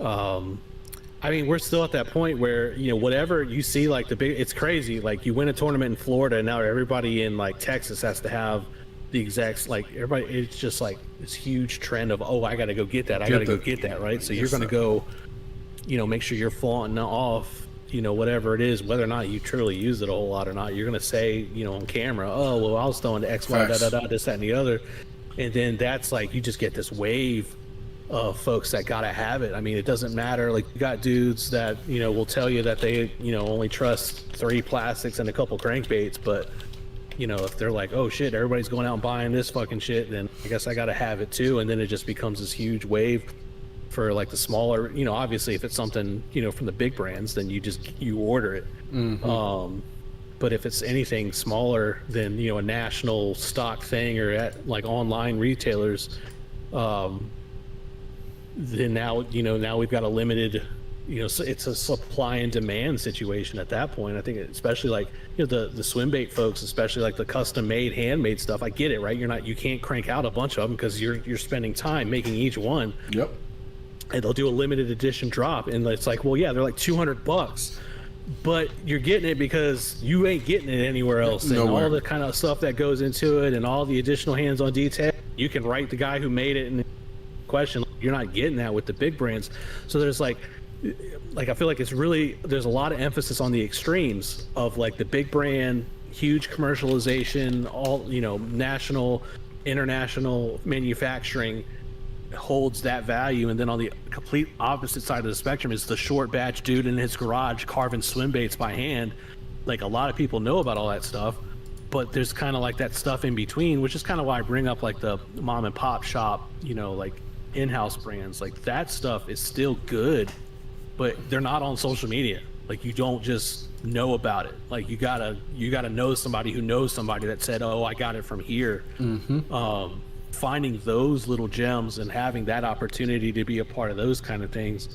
I mean, we're still at that point where, you know, whatever you see, like it's crazy. Like you win a tournament in Florida, and now everybody in like Texas has to have the exact, like everybody. It's just like this huge trend of, oh, I got to go get that. I got to go get that. Right. So you're going to go, you know, make sure you're flaunting off, you know, whatever it is, whether or not you truly use it a whole lot or not. You're going to say, you know, on camera, oh, well, I was throwing the X, Y, this, that, and the other. And then that's like, you just get this wave of folks that gotta have it. I mean, it doesn't matter. Like, you got dudes that, you know, will tell you that they, you know, only trust 3 plastics and a couple crankbaits, but, you know, if they're like, oh shit, everybody's going out and buying this fucking shit, then I guess I gotta have it too. And then it just becomes this huge wave for like the smaller, you know, obviously if it's something, you know, from the big brands, then you order it. But if it's anything smaller than, you know, a national stock thing or at like online retailers, then now, you know, now we've got a limited, you know, it's a supply and demand situation at that point. I think especially like, you know, the swim bait folks, especially like the custom made, handmade stuff. I get it, right? You can't crank out a bunch of them because you're spending time making each one. Yep. And they'll do a limited edition drop, and it's like, well, yeah, they're like $200, but you're getting it because you ain't getting it anywhere else. And all the kind of stuff that goes into it, and all the additional hands-on detail, you can write the guy who made it in question. You're not getting that with the big brands. So there's like I feel like it's really, there's a lot of emphasis on the extremes of like the big brand, huge commercialization, all, you know, national, international manufacturing holds that value. And then on the complete opposite side of the spectrum is the short batch dude in his garage carving swim baits by hand. Like, a lot of people know about all that stuff, but there's kind of like that stuff in between, which is kind of why I bring up like the mom and pop shop, you know, like in-house brands. Like, that stuff is still good, but they're not on social media. Like, you don't just know about it. Like, you gotta know somebody who knows somebody that said, oh, I got it from here. Finding those little gems and having that opportunity to be a part of those kind of things,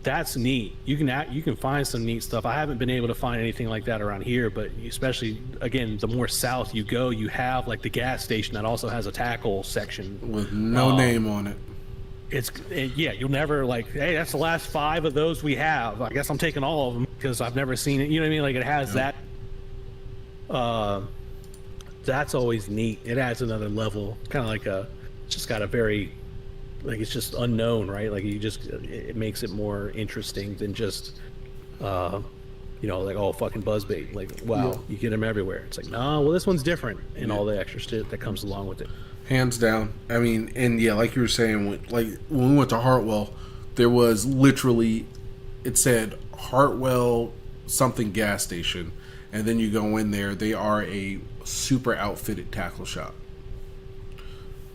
that's neat. You can find some neat stuff. I haven't been able to find anything like that around here, but especially, again, the more south you go, you have like the gas station that also has a tackle section with no name on it. Yeah, you'll never like, hey, that's the last 5 of those we have. I guess I'm taking all of them because I've never seen it. You know what I mean? Like, it has that. That's always neat. It adds another level. Kind of like just got a very, like, it's just unknown, right? Like, it makes it more interesting than just, you know, like, oh, fucking buzzbait. Like, wow, you get them everywhere. It's like, no, well, this one's different, and all the extra shit that comes along with it. Hands down. I mean, and yeah, like you were saying, when we went to Hartwell, there was literally, it said Hartwell something gas station, and then you go in there, they are a super outfitted tackle shop.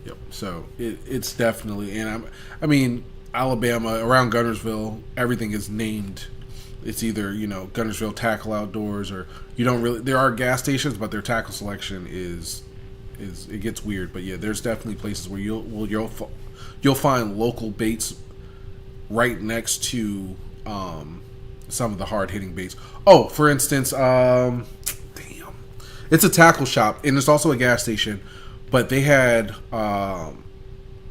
Yep. So it's definitely, and I mean, Alabama, around Guntersville, everything is named. It's either, you know, Guntersville Tackle Outdoors, or you don't really. There are gas stations, but their tackle selection is it gets weird. But yeah, there's definitely places where you'll find local baits right next to some of the hard hitting baits. Oh, for instance, it's a tackle shop, and it's also a gas station, but they had a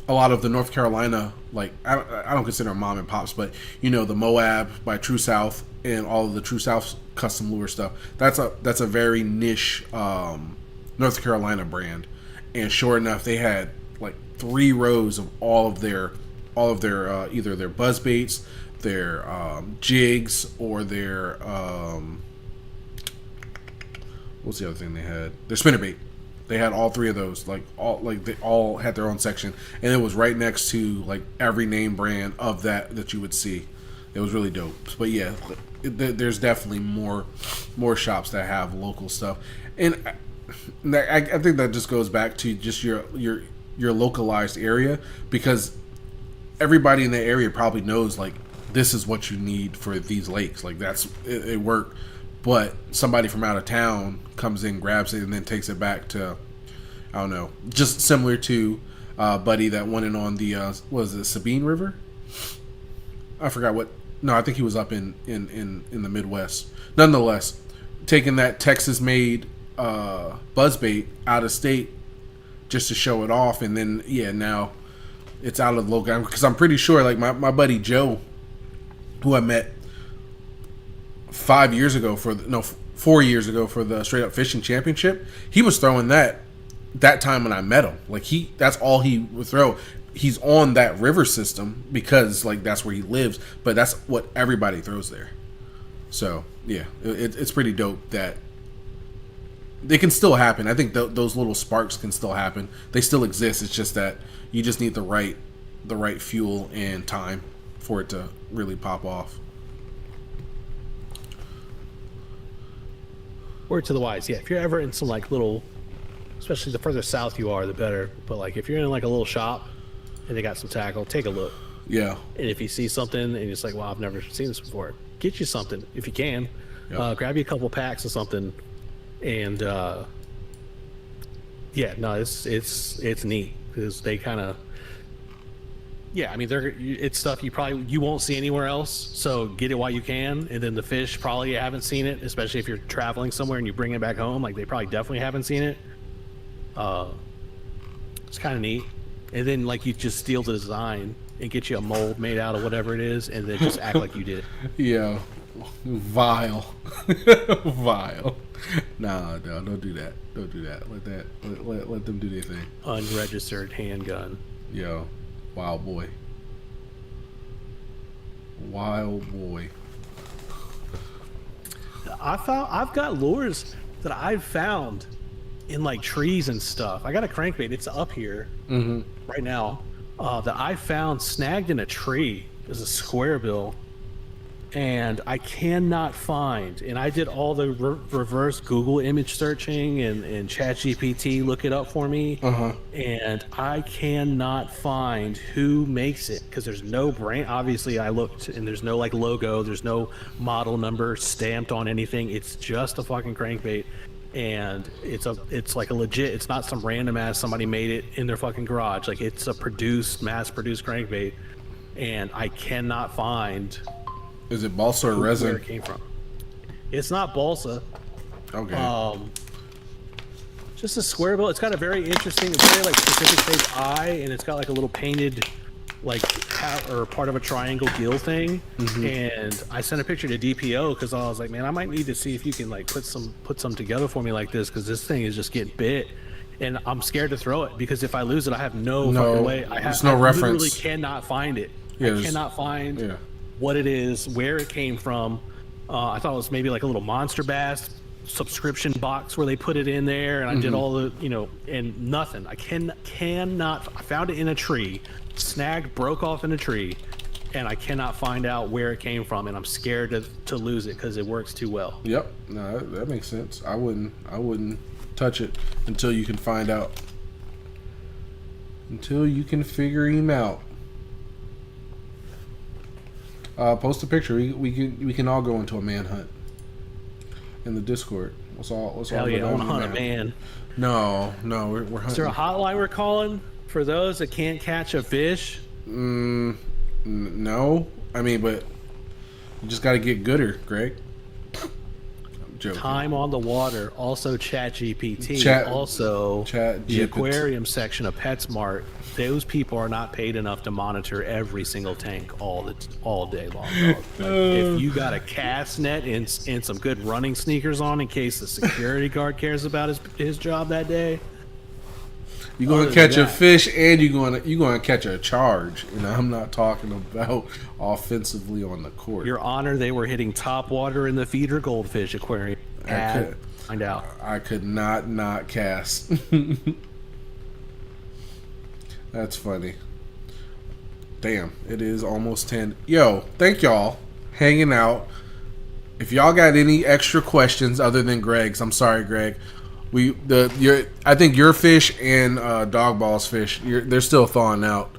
lot of the North Carolina, like, I don't consider them mom and pops, but, you know, the Moab by True South and all of the True South custom lure stuff. That's a very niche North Carolina brand, and sure enough, they had like 3 rows of all of their either their buzz baits, their jigs, or their what's the other thing they had? Their spinnerbait. They had all 3 of those. They all had their own section, and it was right next to like every name brand of that you would see. It was really dope. But yeah, there's definitely more shops that have local stuff, and I think that just goes back to just your localized area, because everybody in the area probably knows, like, this is what you need for these lakes. Like, that's it worked. But somebody from out of town comes in, grabs it, and then takes it back to, I don't know, just similar to Buddy that went in on the was it Sabine River? I forgot what. No, I think he was up in the Midwest. Nonetheless, taking that Texas-made buzzbait out of state just to show it off, and then now it's out of the local. Because I'm pretty sure, like my buddy Joe, who I met 4 years ago for the Straight Up Fishing Championship, he was throwing that time when I met him. Like that's all he would throw. He's on that river system because like that's where he lives, but that's what everybody throws there. So yeah, it's pretty dope that they can still happen. I think those little sparks can still happen. They still exist. It's just that you just need the right fuel and time for it to really pop off. Word to the wise, yeah. If you're ever in some like little, especially the further south you are, the better. But like if you're in like a little shop and they got some tackle, take a look. Yeah. And if you see something and it's like, wow, I've never seen this before, get you something if you can. Yep. Grab you a couple packs of something, and it's neat because they kind of. Yeah, I mean, it's stuff you won't see anywhere else. So get it while you can, and then the fish probably haven't seen it, especially if you're traveling somewhere and you bring it back home. Like they probably definitely haven't seen it. It's kind of neat, and then like you just steal the design and get you a mold made out of whatever it is, and then just act like you did it. Yeah, vile. Nah, don't do that. Don't do that. Let them do their thing. Unregistered handgun. Yo. Wild boy. I've got lures that I've found in like trees and stuff. I got a crankbait. It's up here right now. That I found snagged in a tree. There's a square bill, and I cannot find. And I did all the reverse Google image searching and ChatGPT look it up for me, and I cannot find who makes it because there's no brand. Obviously, I looked and there's no like logo, there's no model number stamped on anything. It's just a fucking crankbait, and it's like a legit. It's not some random ass somebody made it in their fucking garage. Like it's a mass-produced crankbait, and I cannot find. Is it balsa or resin? Where it came from? It's not balsa. Okay. Just a square bill. It's got a very interesting, very like specific shaped eye, and it's got like a little painted, like part of a triangle gill thing. And I sent a picture to DPO because I was like, man, I might need to see if you can like put some together for me like this because this thing is just getting bit, and I'm scared to throw it because if I lose it, I have no fucking way. There's no reference. Literally cannot find it. Yeah, I cannot find. What it is, where it came from. I thought it was maybe like a little Monster Bass subscription box where they put it in there, and I did all the, and nothing. I cannot. I found it in a tree, snagged, broke off in a tree, and I cannot find out where it came from, and I'm scared to lose it because it works too well. Yep, no, that makes sense. I wouldn't touch it until you can find out. Until you can figure him out. Post a picture. We can all go into a manhunt in the Discord. Let's all Hell yeah, I want to hunt a man. No, we're hunting. Is there a hotline we're calling for those that can't catch a fish? No, I mean, but you just got to get gooder, Greg. I'm joking. Time on the water. Also, ChatGPT. Also, the aquarium section of PetSmart. Those people are not paid enough to monitor every single tank all day long. Like, if you got a cast net and some good running sneakers on in case the security guard cares about his job that day, you're going to catch a fish and you're going to catch a charge. I'm not talking about offensively on the court. Your Honor, they were hitting top water in the feeder goldfish aquarium. Find out. I could not cast. That's funny. Damn, it is almost 10. Yo, thank y'all hanging out. If y'all got any extra questions other than Greg's, I'm sorry, Greg. I think your fish and Dog Ball's fish, they're still thawing out,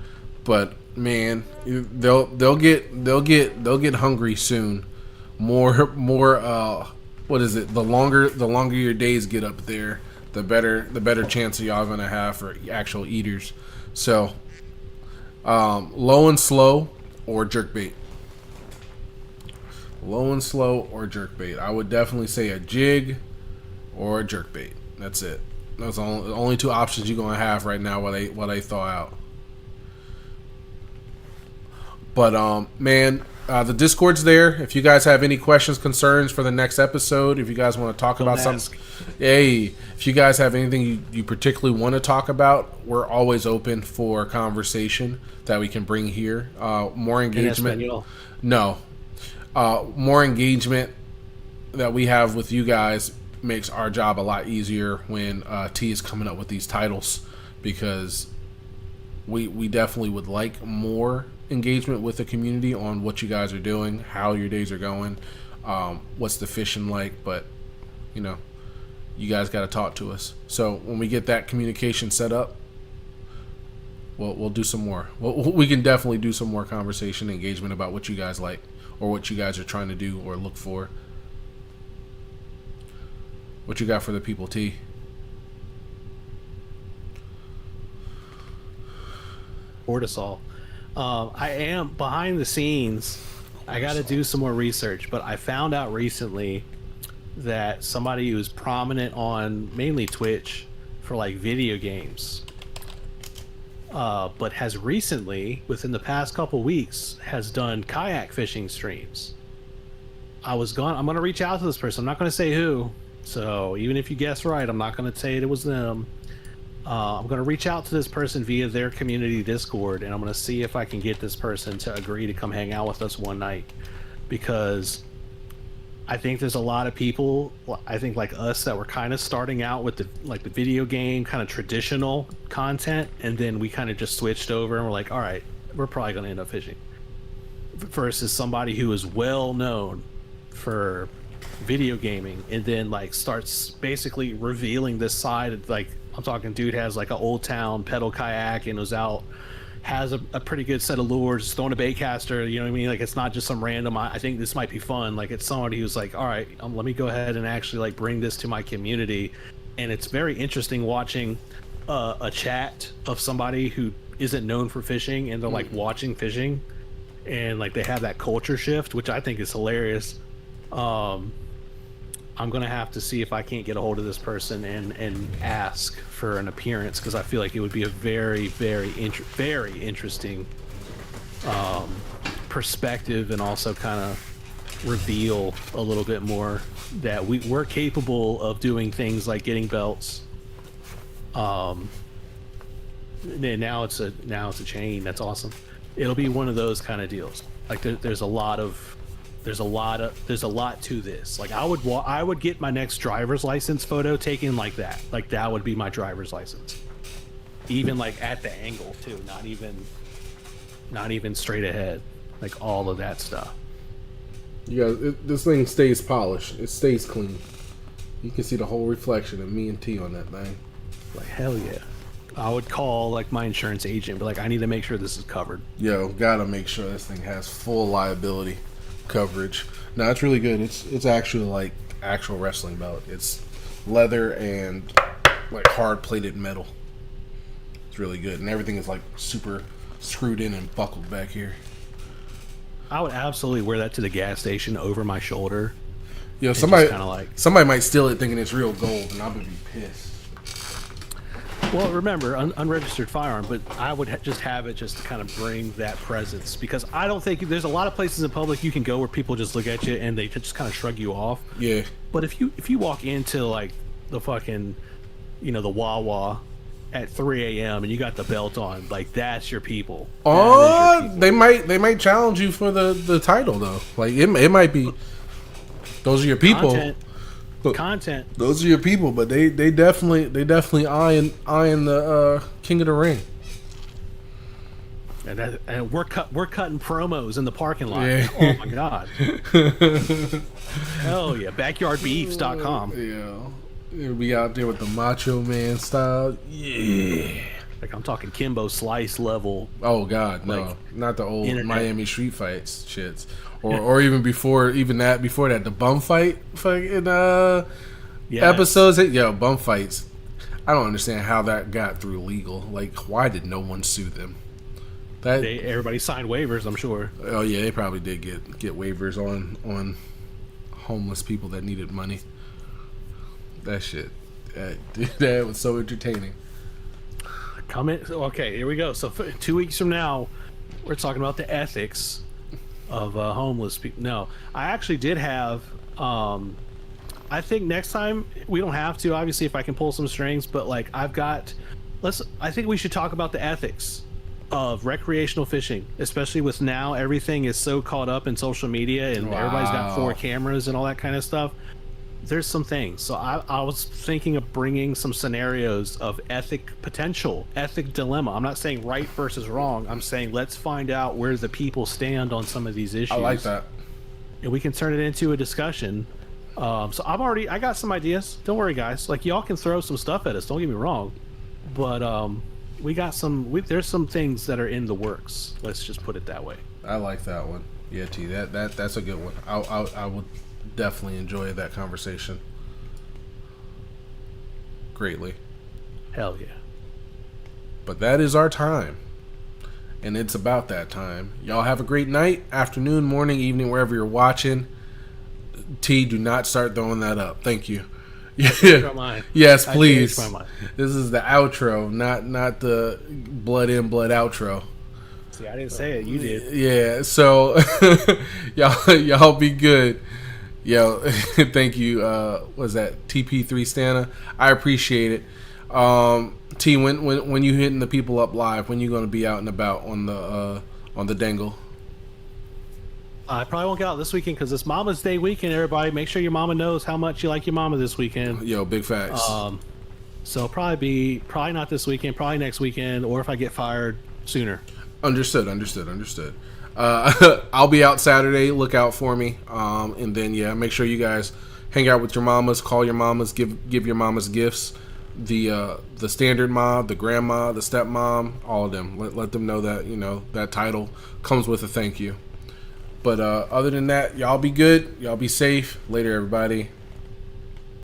but man, they'll get hungry soon. More. What is it? The longer your days get up there, the better chance of y'all gonna have for actual eaters. So, low and slow or jerkbait. Low and slow or jerkbait. I would definitely say a jig or a jerkbait. That's it. Those are the only two options you're gonna have right now while they thaw out. But man, the Discord's there. If you guys have any questions, concerns for the next episode, if you guys want to talk about something, hey, if you guys have anything you particularly want to talk about, we're always open for conversation that we can bring here. More engagement. No, more engagement that we have with you guys makes our job a lot easier when T is coming up with these titles, because we definitely would like more engagement with the community on what you guys are doing, how your days are going, what's the fishing like. But you guys got to talk to us. So when we get that communication set up, we'll do some more. We can definitely do some more conversation, engagement about what you guys like or what you guys are trying to do or look for. What you got for the people, T? Cortisol. I am behind the scenes. I got to do some more research, but I found out recently that somebody who's prominent on mainly Twitch for like video games, but has recently, within the past couple weeks, has done kayak fishing streams. I'm going to reach out to this person. I'm not going to say who. So even if you guess right, I'm not going to say it was them. I'm going to reach out to this person via their community Discord, and I'm going to see if I can get this person to agree to come hang out with us one night, because I think there's a lot of people, I think like us, that were kind of starting out with the video game kind of traditional content, and then we kind of just switched over and we're like, all right, we're probably going to end up fishing, versus somebody who is well known for video gaming and then like starts basically revealing this side. Like, I'm talking dude has like an old town pedal kayak and was out, has a pretty good set of lures, throwing a bait caster, you know what I mean? Like, it's not just some random, I think this might be fun. Like, it's somebody who's like, all right, let me go ahead and actually like bring this to my community. And it's very interesting watching a chat of somebody who isn't known for fishing and they're like watching fishing, and like they have that culture shift, which I think is hilarious. I'm gonna have to see if I can't get a hold of this person and ask for an appearance, because I feel like it would be a very, very interesting perspective, and also kind of reveal a little bit more that we're capable of doing things like getting belts. And now it's a chain. That's awesome. It'll be one of those kind of deals. Like there's a lot to this. Like I would get my next driver's license photo taken like that. Like that would be my driver's license. Even like at the angle too, not even straight ahead. Like all of that stuff. This thing stays polished. It stays clean. You can see the whole reflection of me and T on that thing. Like hell yeah. I would call like my insurance agent, but like I need to make sure this is covered. Yo, gotta make sure this thing has full liability coverage. No, it's really good. It's actually like actual wrestling belt. It's leather and like hard plated metal. It's really good, and everything is like super screwed in and buckled back here. I would absolutely wear that to the gas station over my shoulder. Yo, somebody might steal it thinking it's real gold, and I would be pissed. Well, remember, unregistered firearm, but I would just have it just to kind of bring that presence, because I don't think there's a lot of places in public you can go where people just look at you and they just kind of shrug you off. Yeah. But if you walk into like the fucking, the Wawa at 3 a.m. and you got the belt on, like that's your people. Oh, your people. They might challenge you for the title though. Like it might be. Those are your people. Content. Those are your people, but they definitely eyeing the King of the Ring. And we're cutting promos in the parking lot. Yeah. Oh my god. Hell yeah, backyardbeefs.com. Yeah, it'll be out there with the Macho Man style. Yeah. Like I'm talking Kimbo Slice level. Oh god, no, like, not the old internet. Miami street fights shits. Or even before that, the bum fight fucking episodes. Yo, bum fights. I don't understand how that got through legal. Like, why did no one sue them? That Everybody signed waivers, I'm sure. oh yeah, they probably did get waivers on homeless people that needed money. That shit, that was so entertaining. Okay, here we go. So 2 weeks from now, we're talking about the ethics of homeless people. No, I actually did have. I think next time we don't have to. Obviously, if I can pull some strings, but like I've got. I think we should talk about the ethics of recreational fishing, especially with now everything is so caught up in social media and everybody's got 4 cameras and all that kind of stuff. There's some things. So I was thinking of bringing some scenarios of ethic dilemma. I'm not saying right versus wrong. I'm saying let's find out where the people stand on some of these issues. I like that. And we can turn it into a discussion. So I got some ideas. Don't worry, guys. Like, y'all can throw some stuff at us. Don't get me wrong. But there's some things that are in the works. Let's just put it that way. I like that one. Yeah, T. That's a good one. I would definitely enjoy that conversation greatly. Hell yeah. But that is our time. And it's about that time. Y'all have a great night, afternoon, morning, evening, wherever you're watching. T, do not start throwing that up. Thank you. Yes, please. This is the outro, not the blood in, blood outro. See, I didn't say it. You did. Yeah. So y'all be good. Yo, thank you. Was that TP3 Stana? I appreciate it. T, when you hitting the people up live, when you gonna be out and about on the dangle? I probably won't get out this weekend because it's Mama's Day weekend. Everybody, make sure your mama knows how much you like your mama this weekend. Yo, big facts. So probably not this weekend. Probably next weekend, or if I get fired sooner. Understood. I'll be out Saturday. Look out for me. And then make sure you guys hang out with your mamas, call your mamas, give your mamas gifts. The standard mom, the grandma, the stepmom, all of them. Let them know that that title comes with a thank you. But other than that, y'all be good. Y'all be safe. Later, everybody.